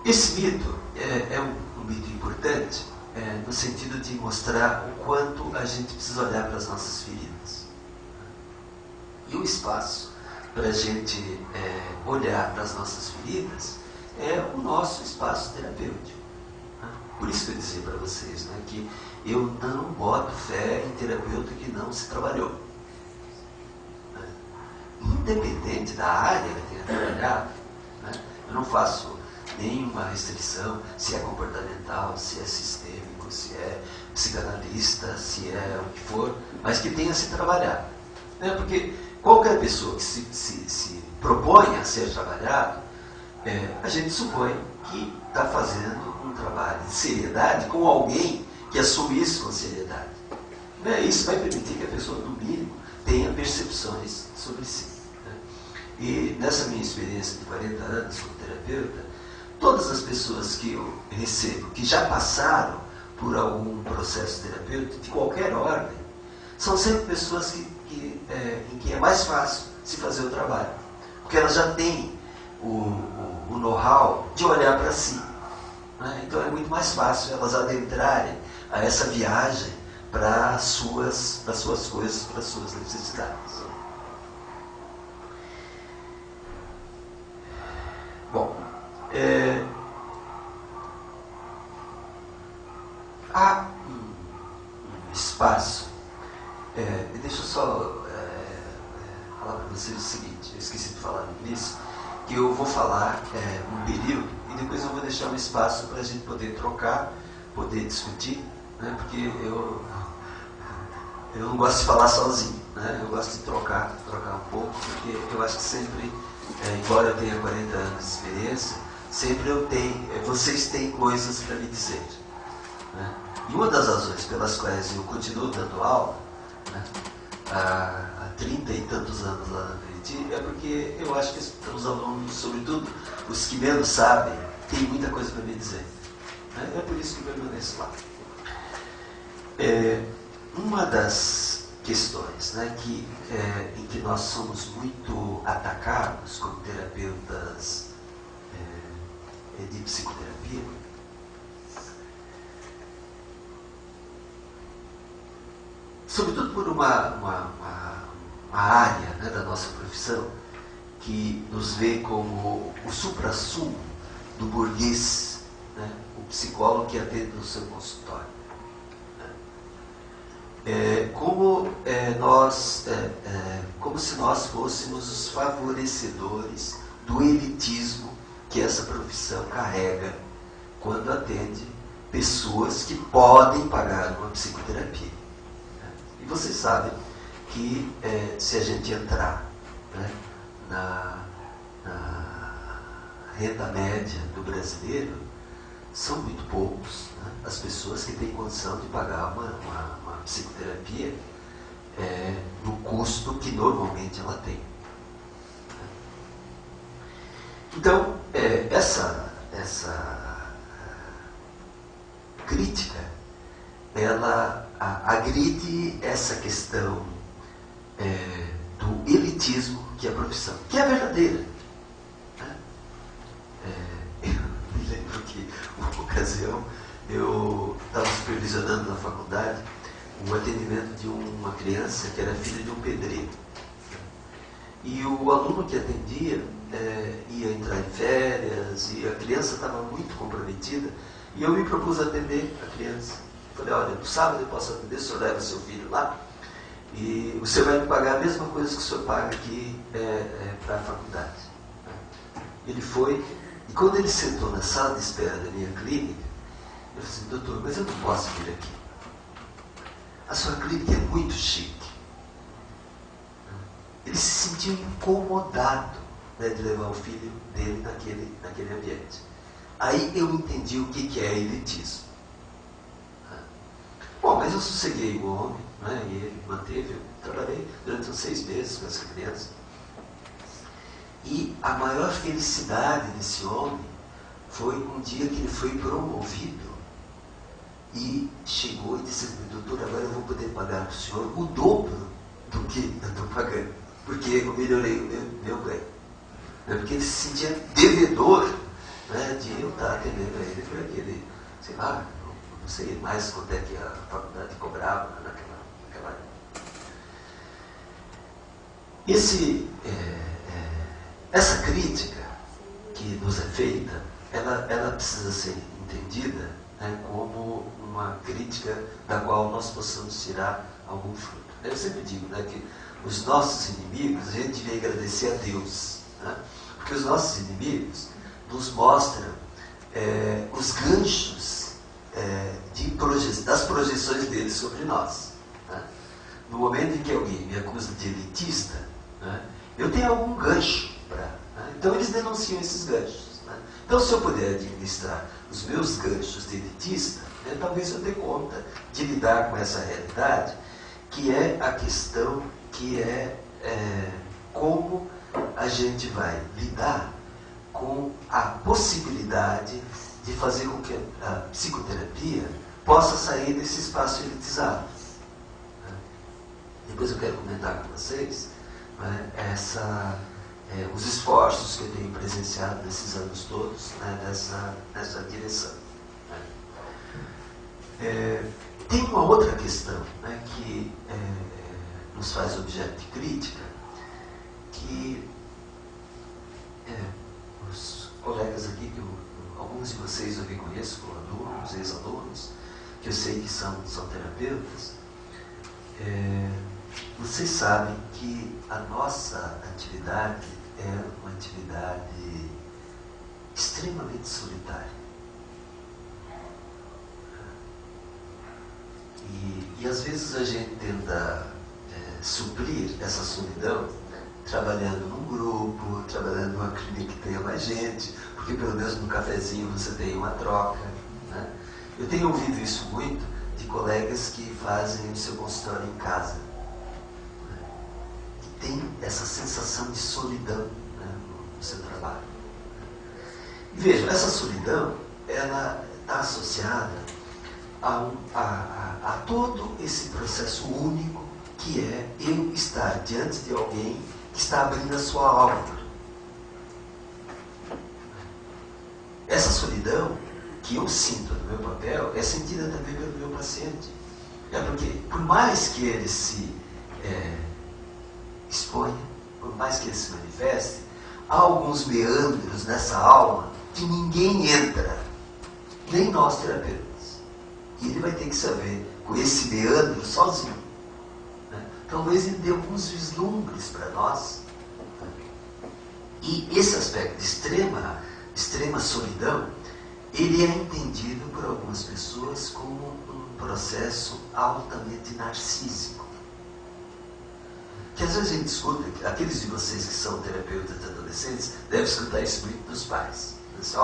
Esse mito é um mito importante no sentido de mostrar o quanto a gente precisa olhar para as nossas feridas. E o espaço para a gente olhar para as nossas feridas é o nosso espaço terapêutico. Né? Por isso que eu dizia para vocês, né, que eu não boto fé em terapeuta que não se trabalhou. Né? Independente da área que tenha trabalhado, né? Eu não faço nenhuma restrição se é comportamental, se é sistêmico, se é psicanalista, se é o que for, mas que tenha se trabalhado. Né? Porque qualquer pessoa que se propõe a ser trabalhado, a gente supõe que está fazendo um trabalho de seriedade com alguém que assume isso com seriedade. Né? Isso vai permitir que a pessoa, no mínimo, tenha percepções sobre si. Né? E nessa minha experiência de 40 anos como terapeuta, todas as pessoas que eu recebo, que já passaram por algum processo terapêutico, de qualquer ordem, são sempre pessoas em que é mais fácil se fazer o trabalho. Porque elas já têm o know-how de olhar para si. Né? Então é muito mais fácil elas adentrarem a essa viagem para as suas coisas, para as suas necessidades. Bom, há um espaço. Deixa eu só falar para vocês o seguinte, eu esqueci de falar nisso, que eu vou falar um período e depois eu vou deixar um espaço para a gente poder trocar, poder discutir, né? Porque eu não gosto de falar sozinho, né? Eu gosto de trocar um pouco, porque eu acho que sempre, embora eu tenha 40 anos de experiência, sempre vocês têm coisas para me dizer. Né? E uma das razões pelas quais eu continuo dando aula, né, há 30 e tantos anos lá na Veriti, é porque eu acho que os alunos, sobretudo os que menos sabem, têm muita coisa para me dizer. Né? É por isso que eu permaneço lá. Uma das questões, né, em que nós somos muito atacados como terapeutas de psicoterapia, sobretudo por uma área, né, da nossa profissão que nos vê como o suprassumo do burguês, né, o psicólogo que atende no seu consultório. Como se nós fôssemos os favorecedores do elitismo que essa profissão carrega quando atende pessoas que podem pagar uma psicoterapia. E vocês sabem que se a gente entrar, né, na renda média do brasileiro, são muito poucos, né, as pessoas que têm condição de pagar uma psicoterapia no custo que normalmente ela tem. Então, essa crítica, ela agride essa questão do elitismo que é a profissão, que é verdadeira. Né? Eu me lembro que, uma ocasião, eu estava supervisionando na faculdade o atendimento de uma criança que era filha de um pedreiro. E o aluno que atendia ia entrar em férias e a criança estava muito comprometida e eu me propus atender a criança. Falei, olha, no sábado eu posso atender, o senhor leva seu filho lá e o senhor vai me pagar a mesma coisa que o senhor paga aqui para a faculdade. Ele foi, e quando ele sentou na sala de espera da minha clínica, eu falei assim, doutor, mas eu não posso vir aqui. A sua clínica é muito chique. Ele se sentiu incomodado, né, de levar o filho dele naquele ambiente. Aí eu entendi o que é elitismo. Bom, mas eu sosseguei o homem, né, e ele manteve, eu trabalhei durante uns 6 meses com essa criança. E a maior felicidade desse homem foi um dia que ele foi promovido e chegou e disse, doutor, agora eu vou poder pagar para o senhor o dobro do que eu estou pagando, porque eu melhorei o meu ganho. Porque ele se sentia devedor, né, de eu estar atendendo a ele por aquele, sei lá, não sei mais quanto é que a faculdade cobrava naquela época. Essa crítica que nos é feita, ela precisa ser entendida, né, como uma crítica da qual nós possamos tirar algum fruto. Eu sempre digo, né, que os nossos inimigos, a gente devia agradecer a Deus, né, porque os nossos inimigos nos mostram os ganchos das projeções deles sobre nós. Né? No momento em que alguém me acusa de elitista, né, eu tenho algum gancho para. Né? Então eles denunciam esses ganchos. Né? Então, se eu puder administrar os meus ganchos de elitista, né, talvez eu dê conta de lidar com essa realidade, que é a questão que como a gente vai lidar com a possibilidade de fazer com que a psicoterapia possa sair desse espaço elitizado. Depois eu quero comentar com vocês, né, os esforços que eu tenho presenciado nesses anos todos, né, nessa direção. Tem uma outra questão, né, que nos faz objeto de crítica, que os colegas aqui, alguns de vocês eu reconheço como alunos, ex-alunos, que eu sei que são terapeutas, vocês sabem que a nossa atividade é uma atividade extremamente solitária. E às vezes a gente tenta suprir essa solidão trabalhando num grupo, trabalhando numa clínica que tenha mais gente, porque pelo menos no cafezinho você tem uma troca, né? Eu tenho ouvido isso muito de colegas que fazem o seu consultório em casa, né? E tem essa sensação de solidão, né, no seu trabalho. E vejam, essa solidão, ela está associada a todo esse processo único que é eu estar diante de alguém que está abrindo a sua alma. Essa solidão que eu sinto no meu papel é sentida também pelo meu paciente. Porque por mais que ele se exponha, por mais que ele se manifeste, há alguns meandros nessa alma que ninguém entra, nem nós terapeutas. E ele vai ter que saber com esse meandro sozinho. Né? Talvez ele dê alguns vislumbres para nós. Né? E esse aspecto de extrema solidão, ele é entendido por algumas pessoas como um processo altamente narcísico. Que às vezes a gente escuta, aqueles de vocês que são terapeutas de adolescentes, devem escutar isso muito dos pais. Diz,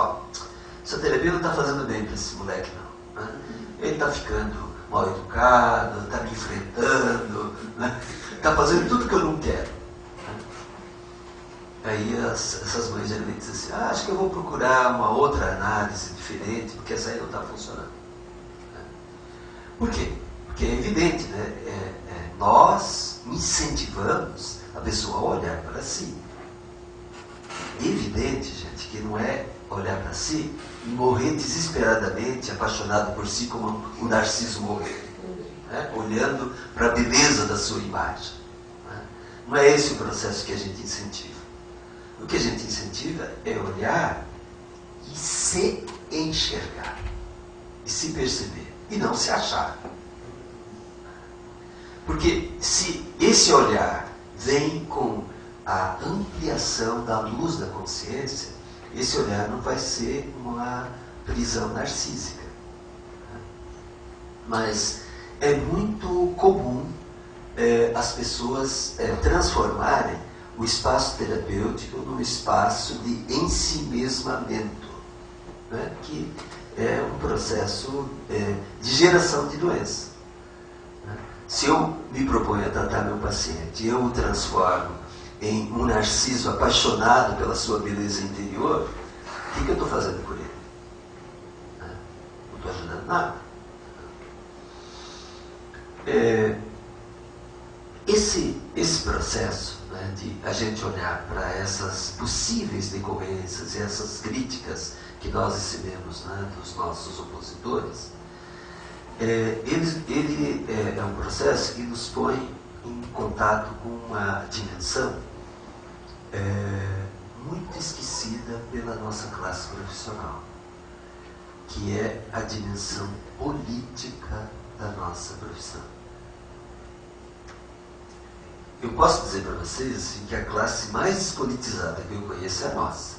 seu terapeuta não está fazendo bem para esse moleque, não. Né? Ele está ficando mal educado, está me enfrentando, né? Está fazendo tudo que eu não quero. Né? Aí essas mães geralmente dizem assim, acho que eu vou procurar uma outra análise diferente, porque essa aí não está funcionando. Né? Por quê? Porque é evidente, né? Nós incentivamos a pessoa a olhar para si. É evidente, gente, que não é olhar para si e morrer desesperadamente apaixonado por si como o Narciso morreu, né? Olhando para a beleza da sua imagem. Né? Não é esse o processo que a gente incentiva. O que a gente incentiva é olhar e se enxergar, e se perceber, e não se achar. Porque se esse olhar vem com a ampliação da luz da consciência, esse olhar não vai ser uma prisão narcísica. Mas é muito comum as pessoas transformarem o espaço terapêutico num espaço de ensimesmamento, né? Que é um processo de geração de doença. Né? Se eu me proponho a tratar meu paciente e eu o transformo em um narciso apaixonado pela sua beleza interior, o que eu estou fazendo por ele? Não estou ajudando nada. Esse processo, né, de a gente olhar para essas possíveis decorrências e essas críticas que nós recebemos, né, dos nossos opositores, ele é um processo que nos põe em contato com uma dimensão muito esquecida pela nossa classe profissional, que é a dimensão política da nossa profissão. Eu posso dizer para vocês assim, que a classe mais despolitizada que eu conheço é a nossa.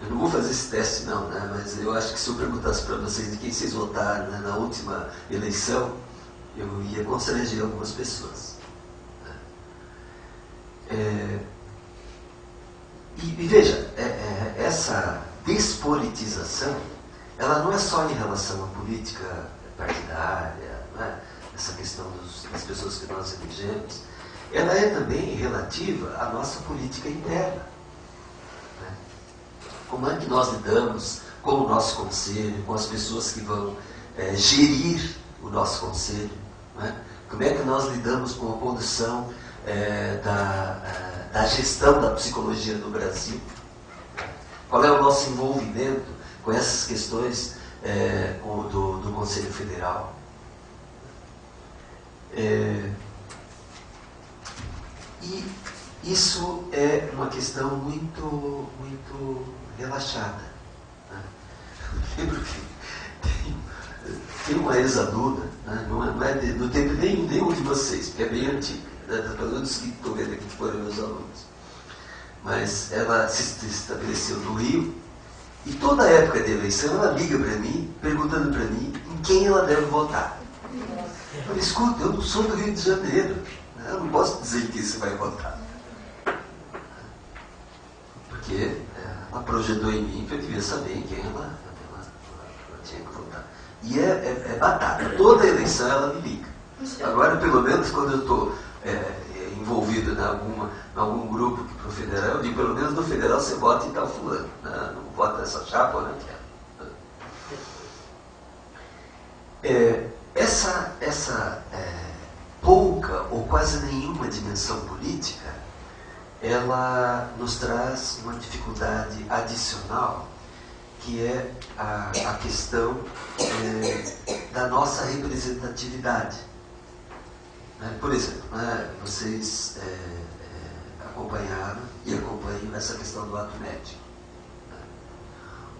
Eu não vou fazer esse teste não, né? Mas eu acho que se eu perguntasse para vocês de quem vocês votaram, né, na última eleição, eu ia constranger algumas pessoas. E veja, essa despolitização, ela não é só em relação à política partidária, né? Essa questão das pessoas que nós elegemos, ela é também relativa à nossa política interna. Né? Como é que nós lidamos com o nosso conselho, com as pessoas que vão gerir o nosso conselho, né? Como é que nós lidamos com a condução da gestão da psicologia no Brasil? Qual é o nosso envolvimento com essas questões do Conselho Federal? E isso é uma questão muito, muito relaxada, né? Eu lembro que tem uma ex-aluna, né? Não é do tempo nenhum de vocês, porque é bem antiga, né? Pelo menos que estou vendo aqui que foram meus alunos. Mas ela se estabeleceu no Rio, e toda a época de eleição ela liga para mim, perguntando para mim em quem ela deve votar. Eu falei, escuta, eu não sou do Rio de Janeiro, né? Eu não posso dizer em quem você vai votar. Porque ela projetou em mim que eu devia saber em quem ela tinha que votar. E é batata. Toda eleição ela me liga. Agora, pelo menos, quando eu estou envolvido em algum grupo que para o federal, eu digo, pelo menos no federal você vota em tal fulano. Né? Não vota nessa chapa, eu não quero. Essa pouca ou quase nenhuma dimensão política, ela nos traz uma dificuldade adicional, que é a questão da nossa representatividade. Por exemplo, vocês acompanharam e acompanham essa questão do ato médico.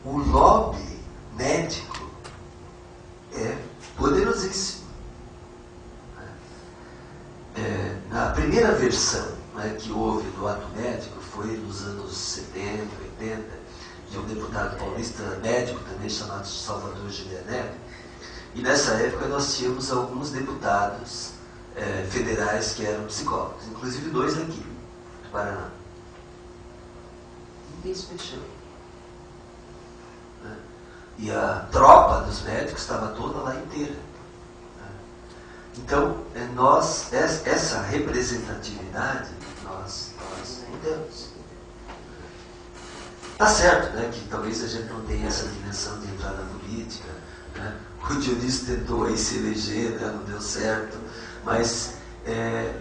O lobby médico é poderosíssimo. Na primeira versão que houve do ato médico foi nos anos 70, 80, de um deputado paulista médico também chamado Salvador Giulianelli. E nessa época nós tínhamos alguns deputados federais que eram psicólogos, inclusive 2 daqui, do Paraná. Ninguém se mexeu. E a tropa dos médicos estava toda lá inteira. Então, essa representatividade, nós não temos. Tá certo, né, que talvez a gente não tenha essa dimensão de entrar na política, né? O Dionísio tentou aí se eleger, né, não deu certo, mas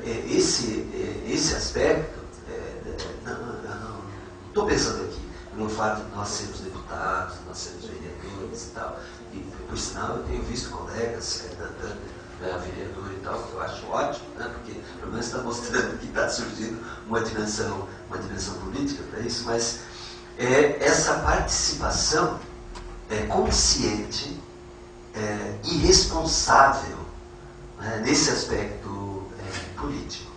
esse aspecto, não estou pensando aqui no fato de nós sermos deputados, nós sermos vereadores e tal, e por sinal eu tenho visto colegas candidando a vereador e tal, que eu acho ótimo, né, porque pelo menos está mostrando que está surgindo uma dimensão política para isso, mas essa participação consciente e responsável, né, nesse aspecto político.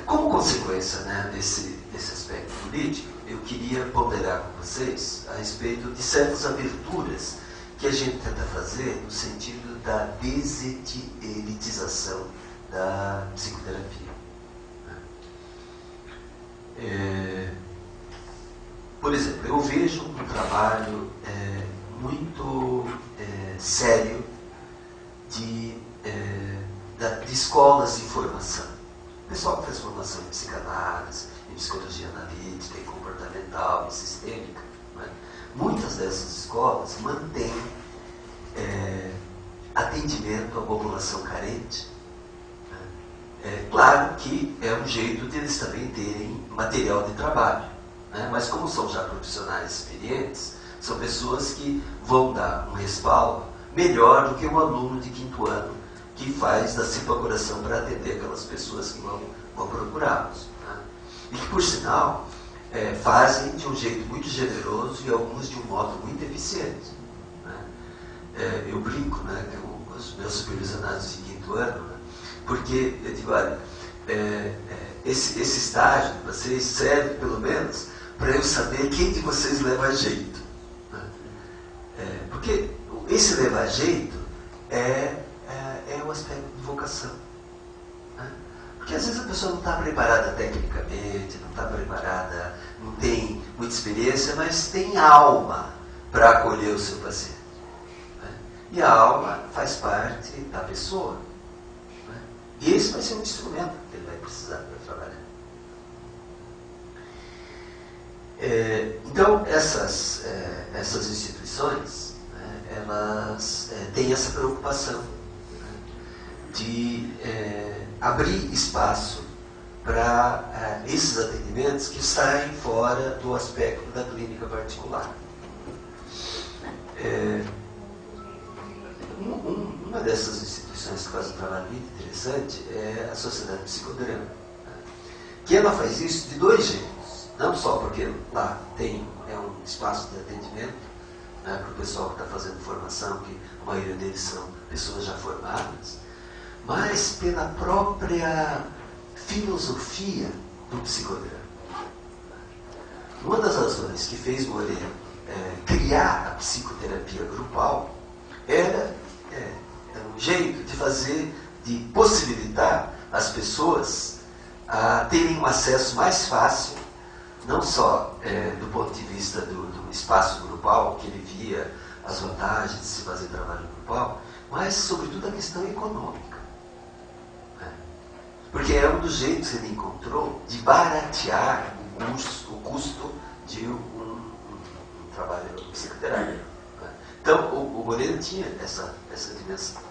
Como consequência, né, desse aspecto político, eu queria ponderar com vocês a respeito de certas aberturas que a gente tenta fazer no sentido da deselitização da psicoterapia. Por exemplo, eu vejo um trabalho muito sério de escolas de formação. O pessoal que faz formação em psicanálise, em psicologia analítica, em comportamental, em sistêmica, né? Muitas dessas escolas mantêm atendimento à população carente. Claro que é um jeito de eles também terem material de trabalho, né? Mas como são já profissionais experientes, são pessoas que vão dar um respaldo melhor do que um aluno de 5º ano que faz da simples coração para atender aquelas pessoas que vão procurá-los, né? E que, por sinal, fazem de um jeito muito generoso e alguns de um modo muito eficiente, né? Eu brinco, né, com os meus supervisionados de 5º ano, né? Porque eu digo, olha, esse estágio de vocês serve pelo menos para eu saber quem de vocês leva jeito, né? Porque esse levar jeito é o aspecto de vocação, né? Porque às vezes a pessoa não está preparada tecnicamente, não está preparada, não tem muita experiência, mas tem alma para acolher o seu paciente, né? E a alma faz parte da pessoa, né? E esse vai ser um instrumento que ele vai precisar para trabalhar. Então, essas instituições, né, elas têm essa preocupação, né, de abrir espaço para esses atendimentos que saem fora do aspecto da clínica particular. Uma dessas instituições que faz um trabalho muito interessante é a Sociedade Psicodrama, né, que ela faz isso de dois jeitos. Não só porque lá tem um espaço de atendimento, né, para o pessoal que está fazendo formação, que a maioria deles são pessoas já formadas, mas pela própria filosofia do psicodrama. Uma das razões que fez Moreno criar a psicoterapia grupal era um jeito de fazer, de possibilitar as pessoas a terem um acesso mais fácil, não só do ponto de vista do espaço grupal, que ele via as vantagens de se fazer trabalho grupal, mas sobretudo a questão econômica. Né? Porque é um dos jeitos que ele encontrou de baratear o custo de um trabalho psicoterápico. Né? Então, o Moreno tinha essa dimensão.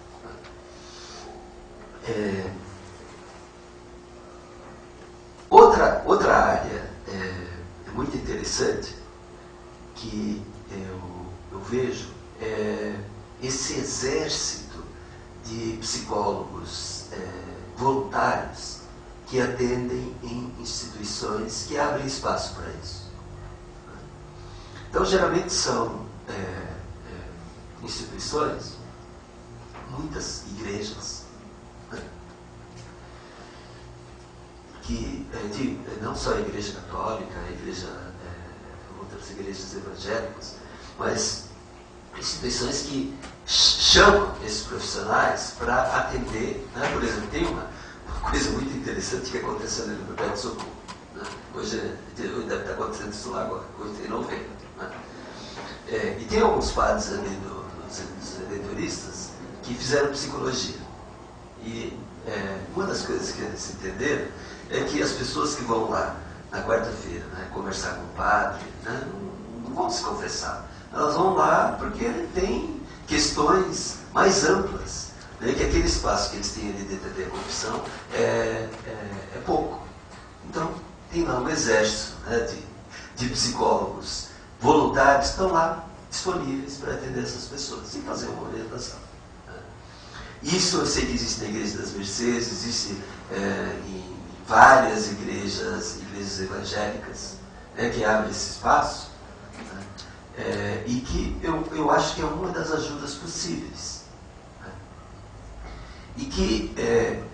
Né? Outra área muito interessante que eu vejo esse exército de psicólogos voluntários que atendem em instituições que abrem espaço para isso. Então, geralmente são instituições, muitas igrejas, né, que não só a Igreja Católica, outras igrejas evangélicas, mas instituições que chamam esses profissionais para atender. Né? Por exemplo, tem uma coisa muito interessante que aconteceu ali no Perpétuo Socorro. Né? Hoje deve estar acontecendo isso lá agora, hoje tem 90. Né? E tem alguns padres ali dos redentoristas que fizeram psicologia. E uma das coisas que eles entenderam é que as pessoas que vão lá na quarta-feira, né, conversar com o padre, né, não vão se confessar. Elas vão lá porque tem questões mais amplas, né, que aquele espaço que eles têm ali dentro da confissão é pouco. Então, tem lá um exército, né, de psicólogos voluntários que estão lá disponíveis para atender essas pessoas e fazer uma orientação. Né. Isso eu sei que existe na Igreja das Mercês, existe em várias igrejas evangélicas, né, que abrem esse espaço, né, e que eu acho que é uma das ajudas possíveis. Né, e que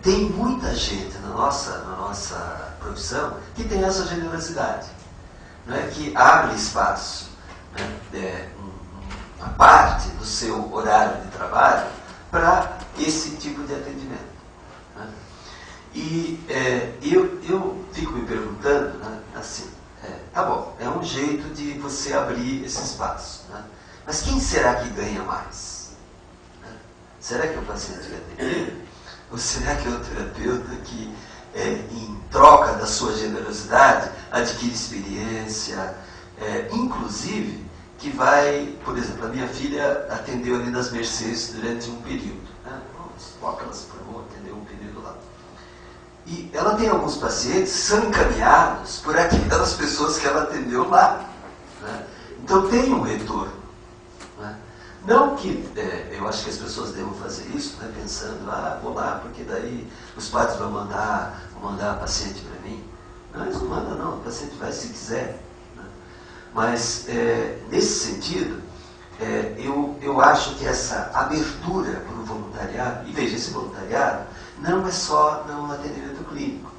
tem muita gente na nossa profissão que tem essa generosidade, né, que abre espaço, né, uma parte do seu horário de trabalho para esse tipo de atendimento. Né. E eu fico me perguntando, né, assim, tá bom, é um jeito de você abrir esse espaço, né? Mas quem será que ganha mais? Né? Será que é o paciente que é atendido? Ou será que é o terapeuta que, em troca da sua generosidade, adquire experiência, inclusive, que vai, por exemplo, a minha filha atendeu ali nas Mercês durante um período. Né? Logo que ela se formou, atendeu um período lá. E ela tem alguns pacientes que são encaminhados por aquelas pessoas que ela atendeu lá. Né? Então tem um retorno. Né? Não que eu acho que as pessoas devam fazer isso, né, pensando, vou lá, porque daí os padres vão mandar a paciente para mim. Não, eles não mandam não, o paciente vai se quiser. Né? Mas nesse sentido, eu acho que essa abertura para o voluntariado, e veja, esse voluntariado não é só no atendimento clínico.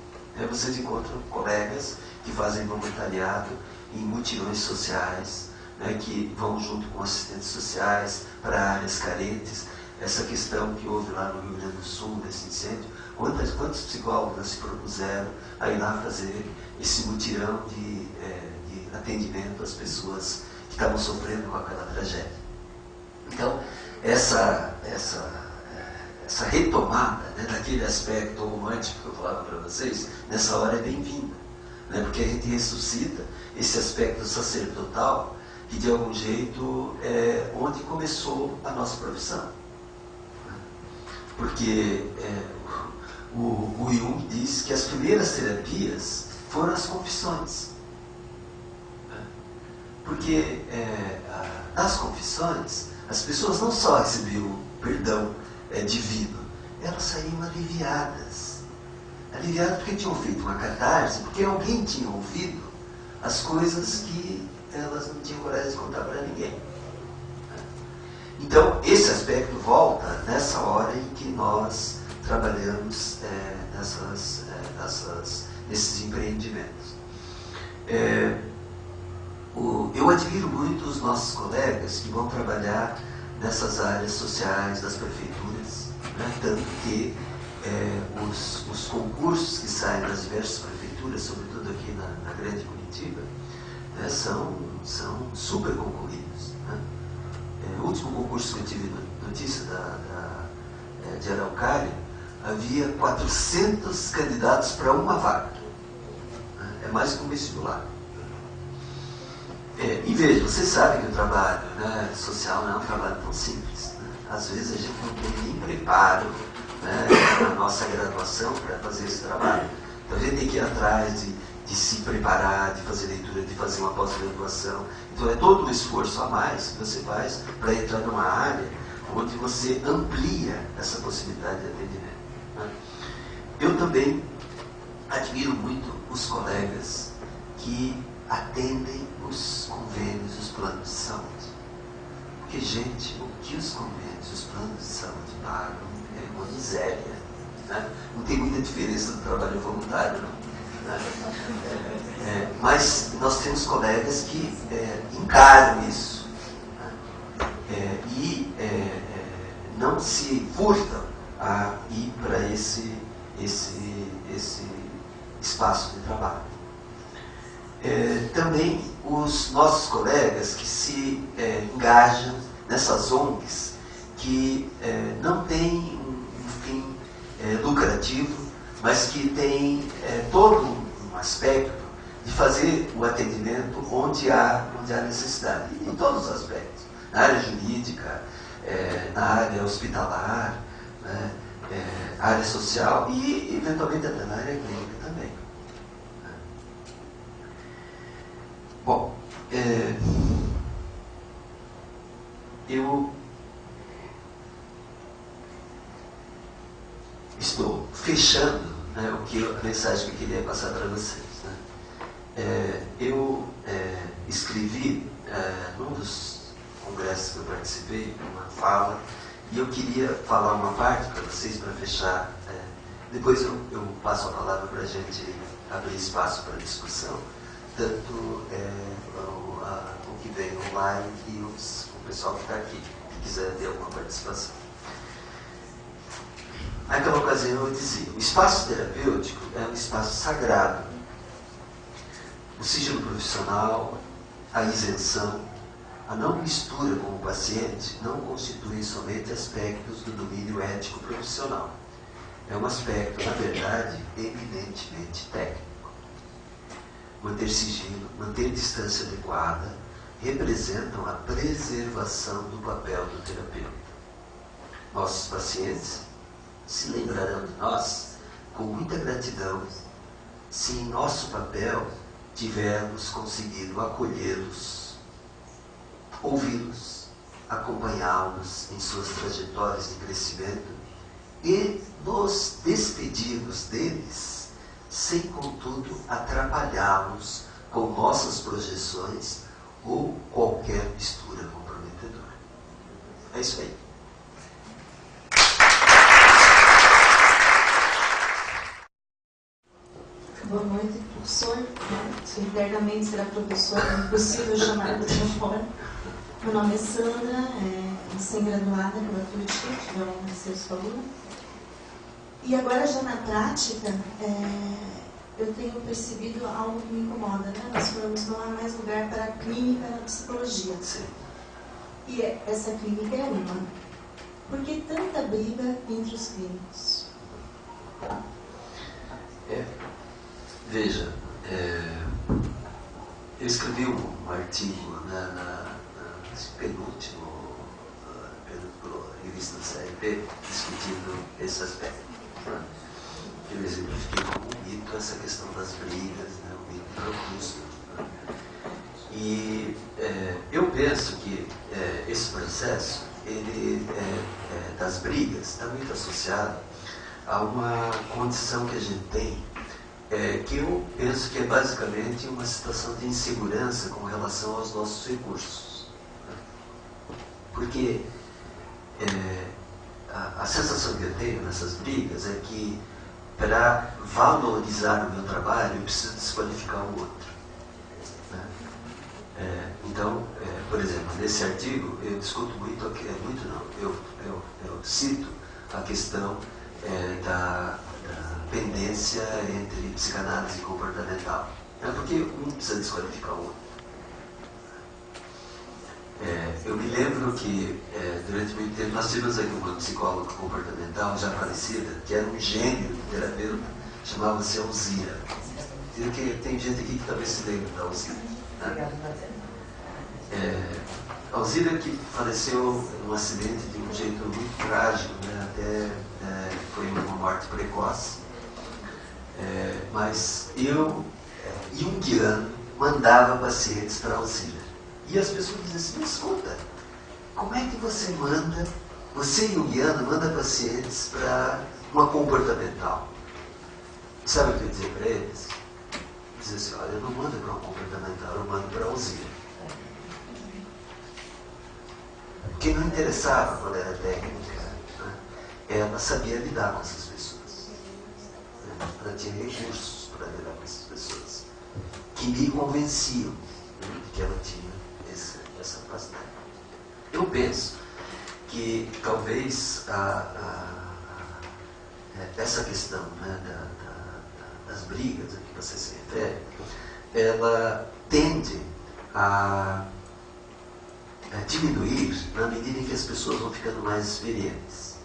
Vocês encontram colegas que fazem voluntariado em mutirões sociais, né, que vão junto com assistentes sociais para áreas carentes. Essa questão que houve lá no Rio Grande do Sul, desse incêndio, quantos psicólogos se propuseram a ir lá fazer esse mutirão de atendimento às pessoas que estavam sofrendo com aquela tragédia. Então, essa retomada, né, daquele aspecto romântico que eu falava para vocês, nessa hora é bem-vinda, né, porque a gente ressuscita esse aspecto sacerdotal que de algum jeito é onde começou a nossa profissão. Porque o Jung diz que as primeiras terapias foram as confissões. Porque nas confissões, as pessoas não só recebiam o perdão divino, elas saíam aliviadas. Aliviadas porque tinham feito uma catarse, porque alguém tinha ouvido as coisas que elas não tinham coragem de contar para ninguém. Então, esse aspecto volta nessa hora em que nós trabalhamos nesses empreendimentos. Eu admiro muito os nossos colegas que vão trabalhar nessas áreas sociais das prefeituras, né? Tanto que os concursos que saem das diversas prefeituras, sobretudo aqui na Grande Curitiba, né, são super concorridos. Né? O último concurso que eu tive notícia de Araucária, havia 400 candidatos para uma vaga. Né? É mais que um vestibular. E veja, você sabe que o trabalho, né, social não é um trabalho tão simples. Né? Às vezes a gente não tem nem preparo, né, na nossa graduação para fazer esse trabalho. Então a gente tem que ir atrás de se preparar, de fazer leitura, de fazer uma pós-graduação. Então é todo um esforço a mais que você faz para entrar numa área onde você amplia essa possibilidade de atendimento. Né? Eu também admiro muito os colegas que atendem os convênios, os planos de saúde. Porque, gente, o que os convênios, os planos de saúde pagam é uma miséria. Né? Não tem muita diferença do trabalho voluntário, não. Né? Mas nós temos colegas que encaram isso, né? E não se furtam a ir para esse espaço de trabalho. Também os nossos colegas que se engajam nessas ONGs que não têm um fim lucrativo, mas que têm todo um aspecto de fazer o atendimento onde há necessidade, em todos os aspectos, na área jurídica, na área hospitalar, né, área social e, eventualmente, até na área clínica também. Bom, eu estou fechando, né, a mensagem que eu queria passar para vocês. Né? Eu escrevi num dos congressos que eu participei, uma fala, e eu queria falar uma parte para vocês, para fechar. Depois eu passo a palavra para a gente abrir espaço para discussão, tanto o que vem online e o pessoal que está aqui, que quiser ter alguma participação. Naquela ocasião eu dizia, o espaço terapêutico é um espaço sagrado. O sigilo profissional, a isenção, a não mistura com o paciente não constituem somente aspectos do domínio ético profissional. É um aspecto, na verdade, eminentemente técnico. Manter sigilo, manter distância adequada, representam a preservação do papel do terapeuta. Nossos pacientes se lembrarão de nós com muita gratidão se em nosso papel tivermos conseguido acolhê-los, ouvi-los, acompanhá-los em suas trajetórias de crescimento e nos despedirmos deles sem, contudo, atrapalhá-los com nossas projeções ou qualquer mistura comprometedora. É isso aí. Boa noite, professor. Se internamente será professor, é impossível chamar dessa forma. Meu nome é Sandra, recém-graduada pela FURIT, tive a honra de ser sua aluna. E agora, já na prática, eu tenho percebido algo que me incomoda, né? Nós falamos, não há mais lugar para a clínica na psicologia. Sim. E essa clínica é uma. Por que tanta briga entre os clínicos? Veja, eu escrevi um artigo na penúltima revista do CRP discutindo esse aspecto. Eu exemplifiquei como um mito essa questão das brigas, né, o mito propulso. Né? E eu penso que esse processo das brigas está muito associado a uma condição que a gente tem, que eu penso que é basicamente uma situação de insegurança com relação aos nossos recursos. Né? Porque a sensação que eu tenho nessas brigas é que para valorizar o meu trabalho eu preciso desqualificar o outro. Né? Então, por exemplo, nesse artigo eu discuto eu cito a questão da pendência entre psicanálise e comportamental. Porque um precisa desqualificar o outro. Eu me lembro que durante muito tempo nós tivemos aqui uma psicóloga comportamental já falecida, que era um gênio de terapeuta, chamava-se Alzira. Tem gente aqui que talvez se lembre da Alzira. Alzira que faleceu num acidente de um jeito muito trágico, né? Até foi uma morte precoce. Mas eu, junguiano, mandava pacientes para Alzira. E as pessoas diziam assim, me escuta, como é que você junguiano, manda pacientes para uma comportamental? Sabe o que eu dizia para eles? Eu dizia assim, olha, eu não mando para uma comportamental, eu mando para Alzira. Porque não interessava qual era a técnica, né? Ela sabia lidar com essas pessoas. Né? Ela tinha recursos para lidar com essas pessoas, que me convenciam, né, de que ela tinha essa capacidade. Eu penso que talvez essa questão, né, das brigas a que você se refere, ela tende a diminuir na medida em que as pessoas vão ficando mais experientes.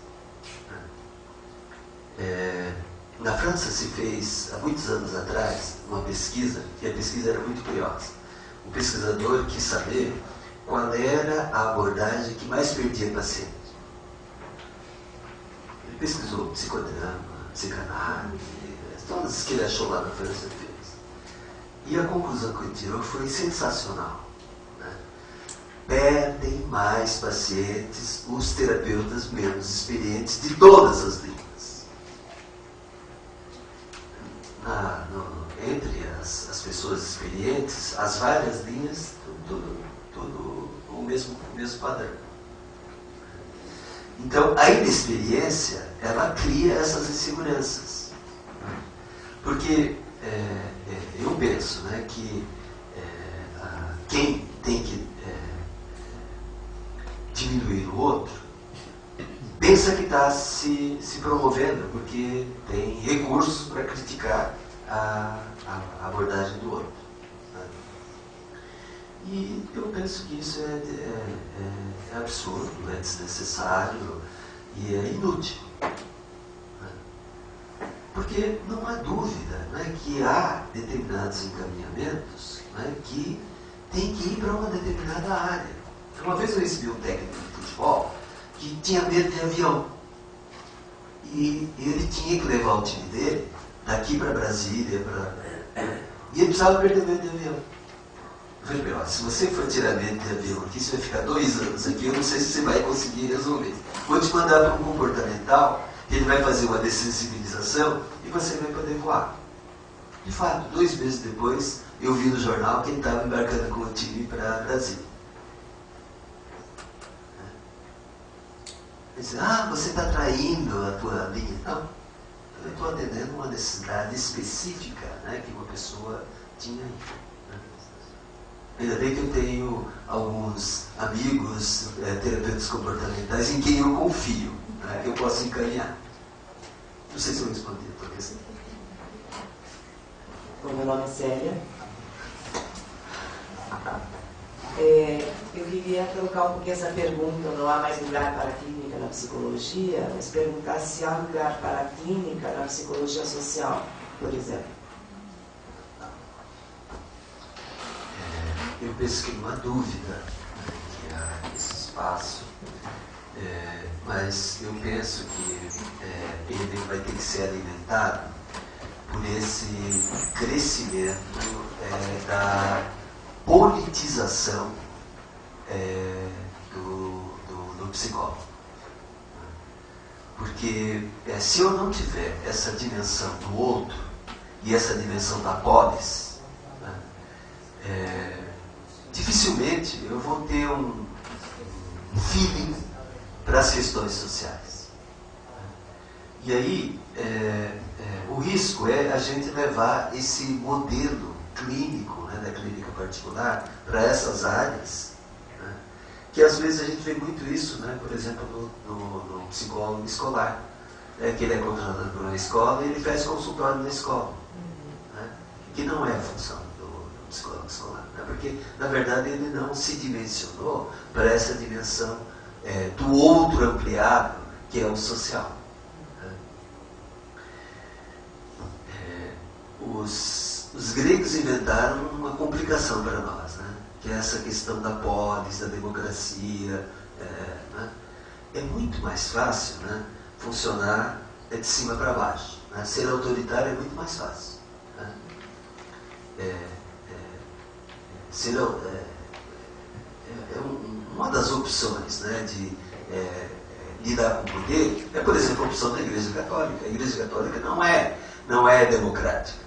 Na França se fez, há muitos anos atrás, uma pesquisa, e a pesquisa era muito curiosa. O pesquisador quis saber qual era a abordagem que mais perdia paciente. Ele pesquisou psicodrama, psicanálise, todas as que ele achou lá na França ele fez. E a conclusão que ele tirou foi sensacional. Né? Perdem mais pacientes os terapeutas menos experientes de todas as línguas. Entre as pessoas experientes, as várias linhas, tudo o mesmo padrão. Então, a inexperiência, ela cria essas inseguranças. Porque eu penso, né, que quem tem que diminuir o outro, pensa que está se promovendo, porque tem recursos para criticar a abordagem do outro. Né? E eu penso que isso é absurdo, é desnecessário e é inútil. Né? Porque não há dúvida, né, que há determinados encaminhamentos, né, que tem que ir para uma determinada área. Uma vez eu recebi um técnico de futebol que tinha medo de avião. E ele tinha que levar o time dele daqui para Brasília, e ele precisava perder medo de avião. Eu falei, ó, se você for tirar medo de avião aqui, você vai ficar 2 anos aqui, eu não sei se você vai conseguir resolver. Vou te mandar para um comportamental, ele vai fazer uma dessensibilização e você vai poder voar. De fato, 2 meses depois, eu vi no jornal que ele estava embarcando com o time para Brasília. Ele disse, você está traindo a tua linha. Não, eu estou atendendo uma necessidade específica, né, que uma pessoa tinha aí. Né? Ainda bem que eu tenho alguns amigos terapeutas comportamentais em quem eu confio, né, que eu posso encaminhar. Não sei se eu respondi a tua questão. Bom, meu nome é Célia. Eu queria colocar um pouquinho essa pergunta, não há mais lugar para a clínica na psicologia, mas perguntar se há lugar para a clínica na psicologia social, por exemplo. eu penso que não há dúvida, né, que há esse espaço, mas eu penso que ele vai ter que ser alimentado por esse crescimento da politização do psicólogo. Porque se eu não tiver essa dimensão do outro e essa dimensão da polis, né, dificilmente eu vou ter um feeling para as questões sociais. E aí, o risco é a gente levar esse modelo clínico, né, da clínica particular para essas áreas, né, que às vezes a gente vê muito isso, né, por exemplo, no psicólogo escolar, que ele é contratado por uma escola e ele faz consultório na escola, né, que não é a função do psicólogo escolar, né, porque na verdade ele não se dimensionou para essa dimensão do outro ampliado, que é o social. Os gregos inventaram uma complicação para nós, né? Que é essa questão da polis, da democracia. Né? É muito mais fácil, né, funcionar de cima para baixo. Né? Ser autoritário é muito mais fácil. Né? Uma das opções, né, de lidar com o poder é, por exemplo, a opção da Igreja Católica. A Igreja Católica não é democrática.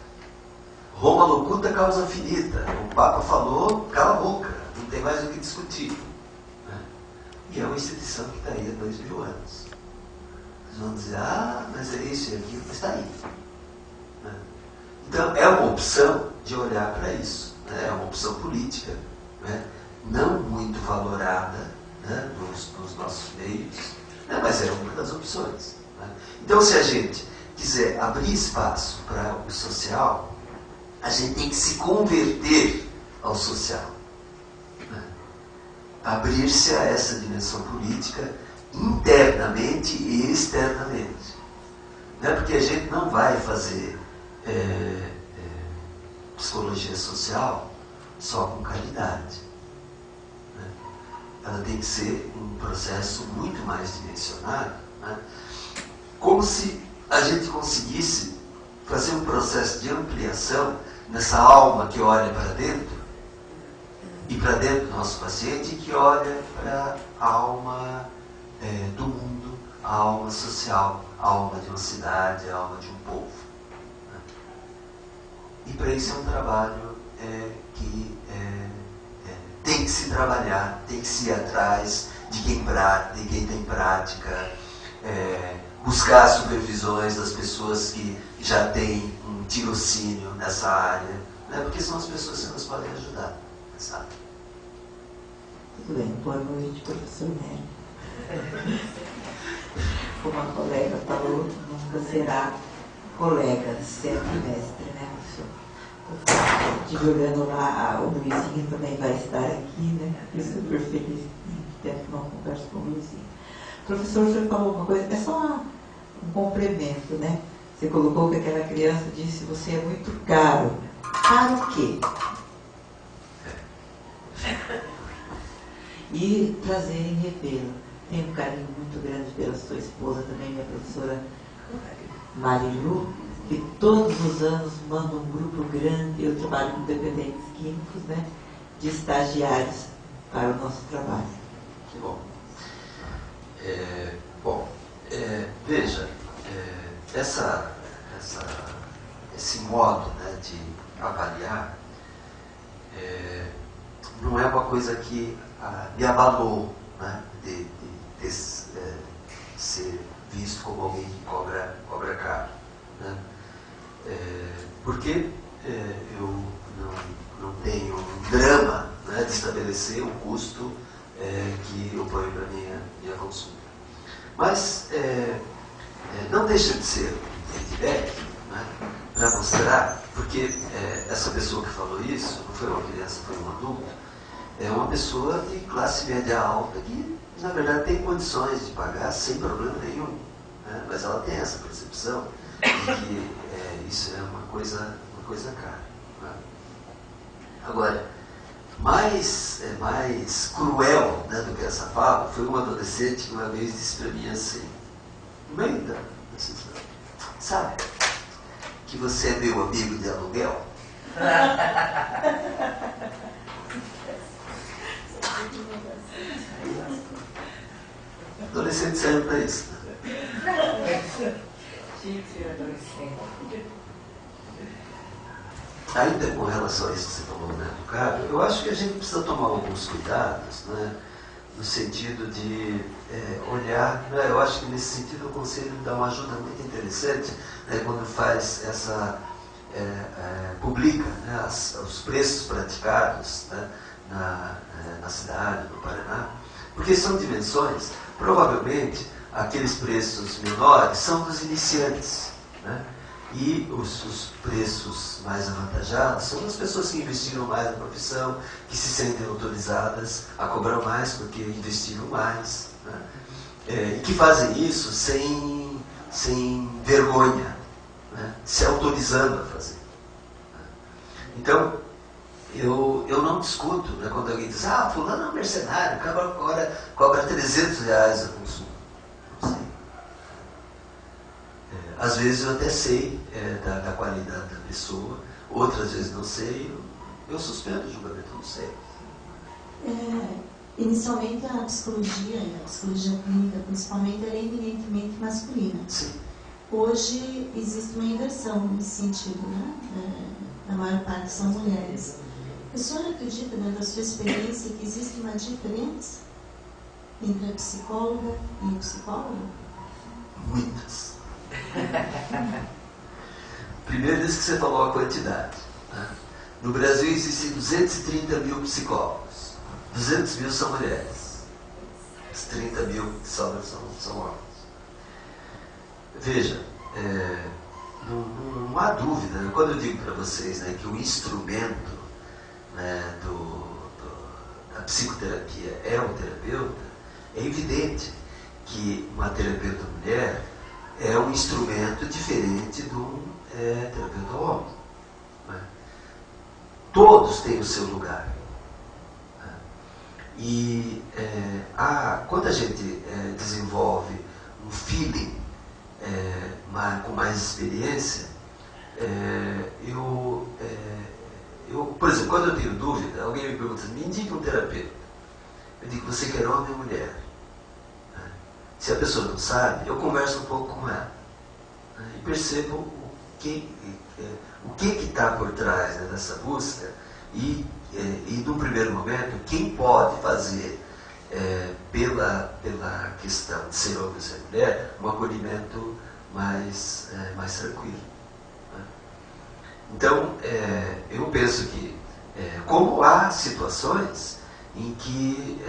Roma locuta causa finita. O Papa falou, cala a boca, não tem mais o que discutir. Né? E é uma instituição que está aí há 2000 anos. Vocês vão dizer, mas é isso e aquilo, mas está aí. Né? Então, é uma opção de olhar para isso. Né? É uma opção política, né? Não muito valorada, né, nos nossos meios, né? Mas é uma das opções. Né? Então, se a gente quiser abrir espaço para o social, a gente tem que se converter ao social. Né? Abrir-se a essa dimensão política internamente e externamente. Né? Porque a gente não vai fazer psicologia social só com caridade. Né? Ela tem que ser um processo muito mais dimensionado, né? Como se a gente conseguisse fazer um processo de ampliação nessa alma que olha para dentro e para dentro do nosso paciente, que olha para a alma do mundo, a alma social, a alma de uma cidade, a alma de um povo. Né? E para isso é um trabalho que tem que se trabalhar, tem que se ir atrás de quem tem prática, buscar supervisões das pessoas que já têm um tirocínio nessa área, né? Porque são as pessoas que nos podem ajudar, sabe? Tudo bem, boa noite, professor Nery. Como a colega falou, nunca será colega, sempre mestre, né, professor? Estive olhando lá, o Luizinho também vai estar aqui, né? Fiquei super feliz em ter uma conversa com o Luizinho. Professor, o senhor falou uma coisa, é só um complemento, né? Você colocou que aquela criança disse, você é muito caro. Caro o quê? E prazer em revê-lo. Tenho um carinho muito grande pela sua esposa também, minha professora Marilu, que todos os anos manda um grupo grande, eu trabalho com dependentes químicos, né, de estagiários para o nosso trabalho. Que bom. Veja, esse modo, né, de avaliar não é uma coisa que me abalou, né, de ser visto como alguém que cobra caro. Né? Porque eu não tenho um drama, né, de estabelecer o custo que eu ponho para minha consulta. Mas não deixa de ser um feedback, né, para mostrar, porque essa pessoa que falou isso não foi uma criança, foi um adulto, é uma pessoa de classe média alta que, na verdade, tem condições de pagar sem problema nenhum. Né? Mas ela tem essa percepção de que isso é uma coisa cara. Né? Agora, mais cruel, né, do que essa fala foi um adolescente que uma vez disse para mim assim, no meio da sessão, sabe que você é meu amigo de aluguel? Adolescente serve para isso. Ainda com relação a isso que você falou, né, do Cábio, eu acho que a gente precisa tomar alguns cuidados, né, no sentido de olhar, né, eu acho que nesse sentido o Conselho dá uma ajuda muito interessante, né, quando faz essa, publica, né, os preços praticados, né, na cidade, no Paraná, porque são dimensões, provavelmente aqueles preços menores são dos iniciantes, né? E os preços mais avantajados são das pessoas que investiram mais na profissão, que se sentem autorizadas a cobrar mais porque investiram mais, né? E que fazem isso sem vergonha, né? Se autorizando a fazer. Então, eu não discuto, né, quando alguém diz, fulano é um mercenário, cobra R$300 a consumo. Não sei. Às vezes eu até sei da qualidade da pessoa, outras vezes não sei, eu suspendo o julgamento, não sei. Inicialmente a psicologia clínica principalmente, ela é eminentemente masculina. Sim. Hoje existe uma inversão nesse sentido, né? A maior parte são mulheres. A senhora acredita, dentro da sua experiência, que existe uma diferença entre a psicóloga e o psicólogo? Muitas. Primeiro, isso que você falou, a quantidade, né? No Brasil existem 230 mil psicólogos. 200 mil são mulheres. Os 30 mil que sobram são homens. Veja, não há dúvida, né? Quando eu digo para vocês, né, que o instrumento, né, da psicoterapia é um terapeuta, é evidente que uma terapeuta mulher é um instrumento diferente de um terapeuta homem, né? Todos têm o seu lugar, né? E quando a gente desenvolve um feeling com mais experiência, por exemplo, quando eu tenho dúvida, alguém me pergunta, me indique um terapeuta. Eu digo, você quer homem ou mulher? Se a pessoa não sabe, eu converso um pouco com ela, né, e percebo o que está por trás, né, dessa busca e num primeiro momento, quem pode fazer, pela questão de ser homem ou ser mulher, um acolhimento mais tranquilo, né? Então, eu penso que, como há situações em que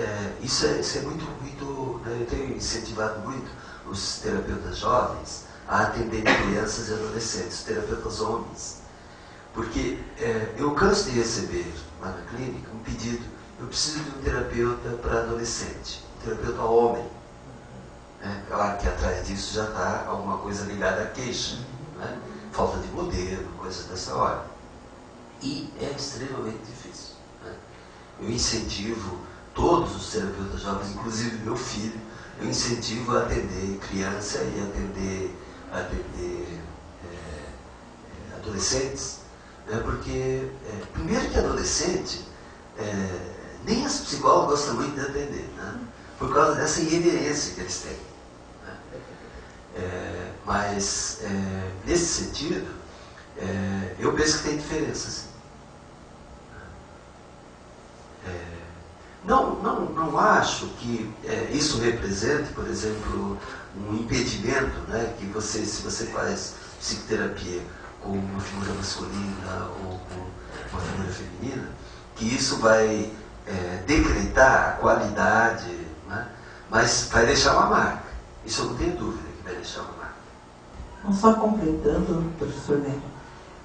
isso é muito, né, eu tenho incentivado muito os terapeutas jovens a atender crianças e adolescentes, os terapeutas homens, porque eu canso de receber lá na clínica um pedido, eu preciso de um terapeuta para adolescente, um terapeuta homem, né? Claro que atrás disso já está alguma coisa ligada à queixa, né? Falta de modelo, coisas dessa hora, e é extremamente difícil, né? Eu incentivo todos os terapeutas jovens, inclusive meu filho, eu incentivo a atender criança e atender adolescentes, né? Porque, primeiro que adolescente, nem as psicólogas gostam muito de atender, né? Por causa dessa irreverência que eles têm, né? Mas, nesse sentido, eu penso que tem diferenças. Não acho que isso represente, por exemplo, um impedimento, né, que se você faz psicoterapia com uma figura masculina ou com uma figura feminina, que isso vai decretar a qualidade, né, mas vai deixar uma marca. Isso eu não tenho dúvida que vai deixar uma marca. Não só completando, professor, né,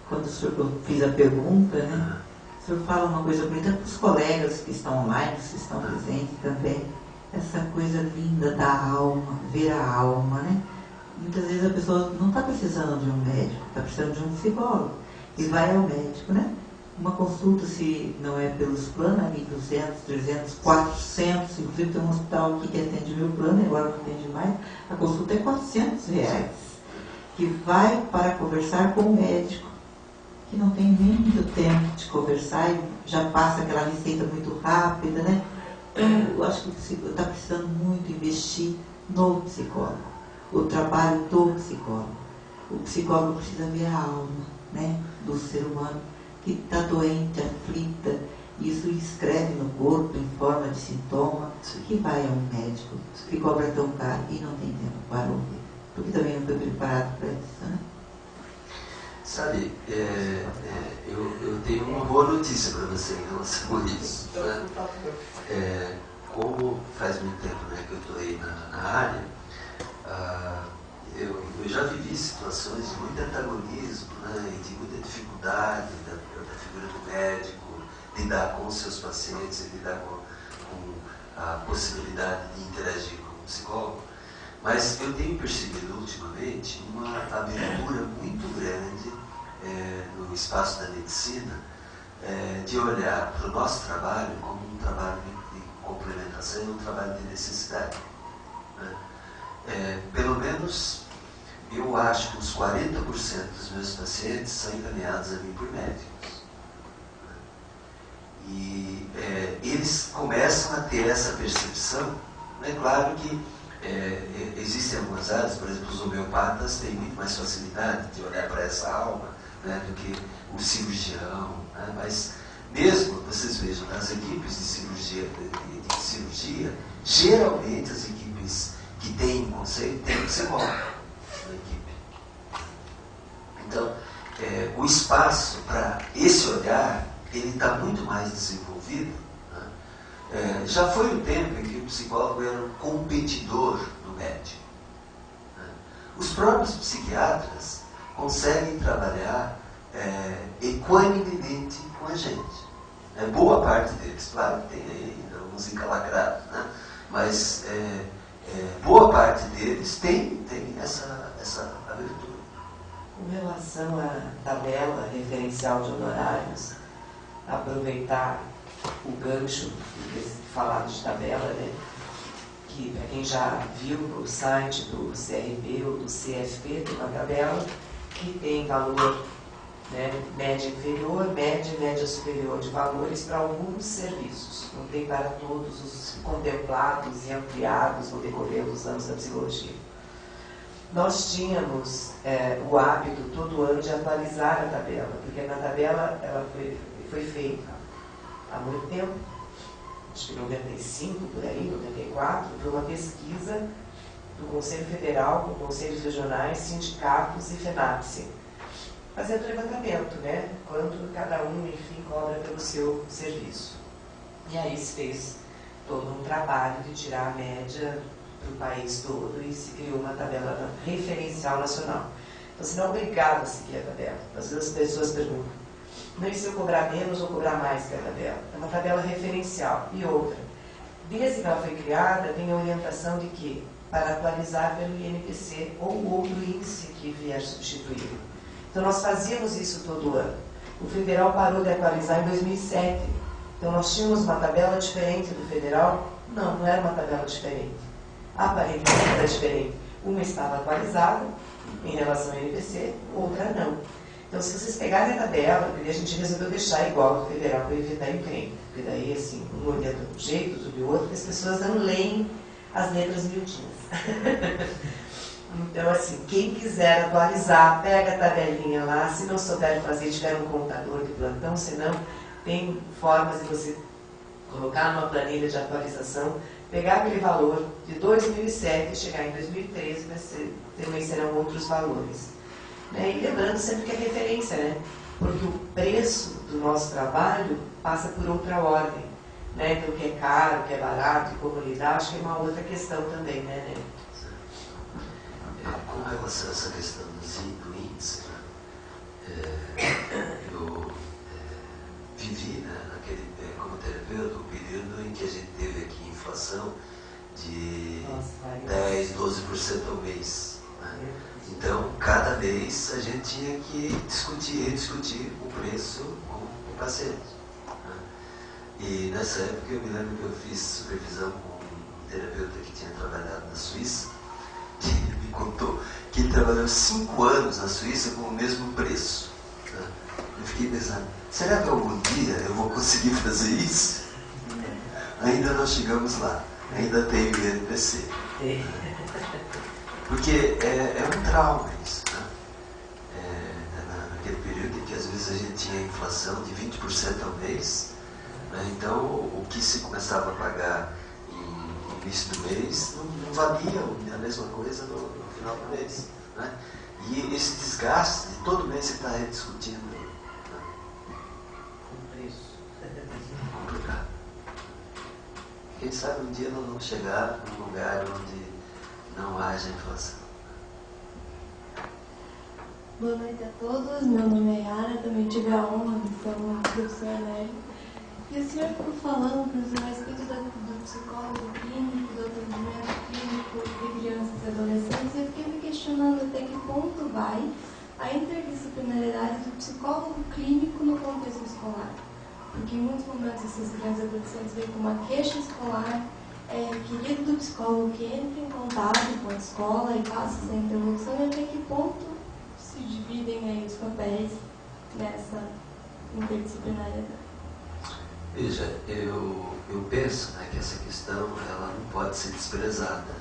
quando o senhor fiz a pergunta, né, o senhor fala uma coisa bonita para os colegas que estão online, que estão presentes também, essa coisa linda da alma, ver a alma, né? Muitas vezes a pessoa não está precisando de um médico, está precisando de um psicólogo, e vai ao médico, né? uma consulta, se não é pelos planos, é 1.200, 300, 400, inclusive tem um hospital aqui que atende meu plano e agora não atende mais, a consulta é R$400, que vai para conversar com o médico, que não tem nem muito tempo de conversar e já passa aquela receita muito rápida, né? Então, eu acho que o psicólogo está precisando muito investir no psicólogo, o trabalho do psicólogo. O psicólogo precisa ver a alma, né, do ser humano que está doente, aflita, isso escreve no corpo em forma de sintoma, que vai a um médico, que cobra tão caro e não tem tempo para ouvir, porque também não foi preparado para isso, né? Sabe, eu tenho uma boa notícia para você em relação a isso. Né? Como faz muito tempo, né, que eu estou aí na área, eu já vivi situações de muito antagonismo, né, e de muita dificuldade da figura do médico, lidar com os seus pacientes, lidar com a possibilidade de interagir com o psicólogo. Mas eu tenho percebido ultimamente uma abertura muito grande no espaço da medicina de olhar para o nosso trabalho como um trabalho de complementação e um trabalho de necessidade. Né? Pelo menos eu acho que uns 40% dos meus pacientes são encaminhados a mim por médicos. E eles começam a ter essa percepção. É claro que existem algumas áreas, por exemplo, os homeopatas têm muito mais facilidade de olhar para essa alma, né, do que o cirurgião. Né? Mas mesmo, vocês vejam, nas equipes de cirurgia, geralmente as equipes que têm conceito têm psicólogo na equipe. Então, o espaço para esse olhar, ele está muito mais desenvolvido. Né? Já foi um tempo em que o psicólogo era um competidor do médico. Né? Os próprios psiquiatras conseguem trabalhar equanimemente com a gente. Boa parte deles, claro que tem aí alguns encalacrados, né? Mas boa parte deles tem essa abertura. Com relação à tabela referencial de honorários, aproveitar o gancho de falar de tabela, né? Que para quem já viu o site do CRP ou do CFP, tem uma tabela que tem valor, né, média inferior, média e média superior de valores para alguns serviços. Não tem para todos os contemplados e ampliados no decorrer dos anos da psicologia. Nós tínhamos o hábito todo ano de atualizar a tabela, porque na tabela ela foi feita há muito tempo, acho que em 95, por aí, 94, foi uma pesquisa do Conselho Federal, com conselhos regionais, sindicatos e FENAPSE, fazendo levantamento, né? Quanto cada um, enfim, cobra pelo seu serviço. E aí se fez todo um trabalho de tirar a média para o país todo e se criou uma tabela referencial nacional. Então, você não é obrigado a seguir a tabela. Às vezes as pessoas perguntam, mas se eu cobrar menos ou cobrar mais que a tabela? É uma tabela referencial. E outra, desde que ela foi criada, tem a orientação de que para atualizar pelo INPC ou outro índice que vier substituir. Então, nós fazíamos isso todo ano. O federal parou de atualizar em 2007. Então, nós tínhamos uma tabela diferente do federal? Não, não era uma tabela diferente. Aparentemente era diferente. Uma estava atualizada em relação ao INPC, outra não. Então, se vocês pegarem a tabela, a gente resolveu deixar igual ao federal para evitar encrenca. Porque daí, assim, um olhando de um jeito, outro de outro, as pessoas não leem as letras miudinhas. Então, assim, quem quiser atualizar, pega a tabelinha lá. Se não souber fazer, tiver um contador de plantão, senão tem formas de você colocar numa planilha de atualização, pegar aquele valor de 2007 e chegar em 2013, também serão outros valores. E lembrando sempre que é referência, né? Porque o preço do nosso trabalho passa por outra ordem. Né? Então, o que é caro, o que é barato, e como lidar, acho que é uma outra questão também, né? Com relação a essa questão do índice, eu vivi, né, como terapeuta, um período em que a gente teve aqui inflação de 10, 12% ao mês. Né? Então, cada mês a gente tinha que discutir o preço com o paciente. Né? E nessa época eu me lembro que eu fiz supervisão com um terapeuta que tinha trabalhado na Suíça, que me contou que ele trabalhou 5 anos na Suíça com o mesmo preço. Né? Eu fiquei pensando, será que algum dia eu vou conseguir fazer isso? Ainda não chegamos lá, ainda tem o INPC. Porque é um trauma isso, né? Naquele período em que às vezes a gente tinha inflação de 20% ao mês, né? Então o que se começava a pagar no início do mês não valia a mesma coisa no final do mês. Né? E esse desgaste de todo mês você está rediscutindo. Né? Com preço. Complicado. Quem sabe um dia nós vamos chegar num lugar onde não haja inflação. Boa noite a todos, meu nome é Yara, também tive a honra de ser uma professora Lélia. E o senhor ficou falando, professor, a respeito do psicólogo clínico, do atendimento clínico de crianças e adolescentes, e eu fiquei me questionando até que ponto vai a interdisciplinaridade do psicólogo clínico no contexto escolar. Porque em muitos momentos essas crianças e adolescentes vêm com uma queixa escolar, querido do psicólogo que entre em contato com a escola e faça essa interlocução, e até que ponto se dividem aí os papéis nessa interdisciplinaridade. Veja, eu penso, né, que essa questão ela não pode ser desprezada,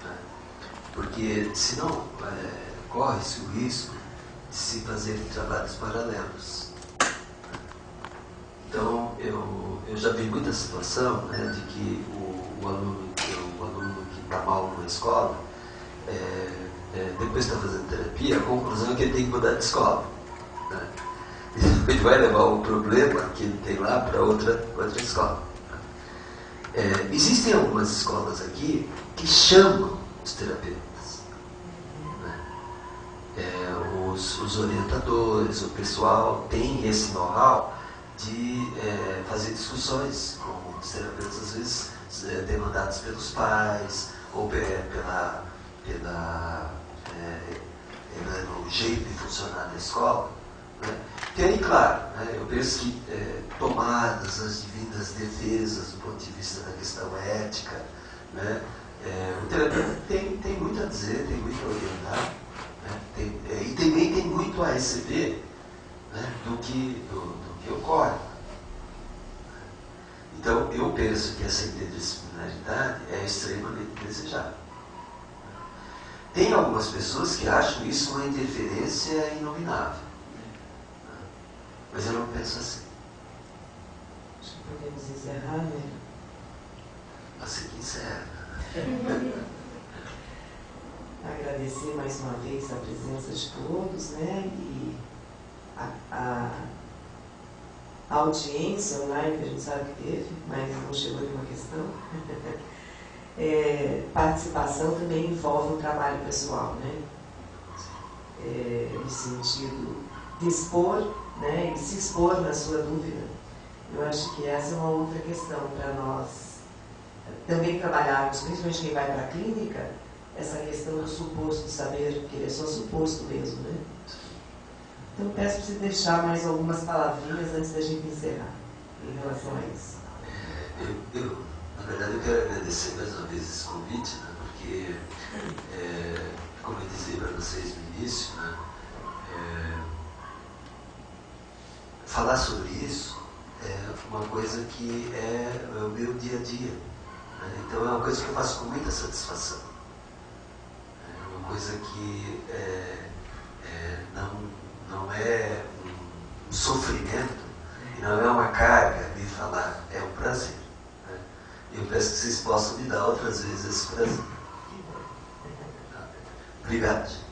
né? Porque senão corre-se o risco de se fazer trabalhos paralelos. Então eu já vi muita situação, né, de que o aluno que está mal na escola, depois está fazendo terapia, a conclusão é que ele tem que mudar de escola. Né? Ele vai levar o problema que ele tem lá para outra escola. Existem algumas escolas aqui que chamam os terapeutas. Né? Os orientadores, o pessoal tem esse know-how de fazer discussões com os terapeutas, às vezes demandados pelos pais ou pelo jeito de funcionar da escola. Né? E aí, claro, né, eu penso que tomadas as devidas defesas do ponto de vista da questão ética, né, o terapeuta tem muito a dizer, tem muito a orientar, né, e também tem muito a receber, né, do que ocorre. Então, eu penso que essa interdisciplinaridade é extremamente desejável. Tem algumas pessoas que acham isso uma interferência inominável. Mas eu não penso assim. Acho que podemos encerrar, né? Assim que encerra. Agradecer mais uma vez a presença de todos, né? E a audiência online, que a gente sabe que teve, mas não chegou nenhuma questão. Participação também envolve um trabalho pessoal, né? No sentido de expor, né, e se expor na sua dúvida. Eu acho que essa é uma outra questão para nós também trabalharmos, principalmente quem vai para a clínica, essa questão do suposto saber, porque ele é só suposto mesmo, né? Então peço para você deixar mais algumas palavrinhas antes da gente encerrar em relação a isso. Na verdade, eu quero agradecer mais uma vez esse convite, né, porque, como eu dizia para vocês no início, né, falar sobre isso é uma coisa que é o meu dia a dia. Né? Então é uma coisa que eu faço com muita satisfação. É uma coisa que não é um sofrimento e não é uma carga me falar, é um prazer. Né? Eu peço que vocês possam me dar outras vezes esse prazer. Obrigado, gente.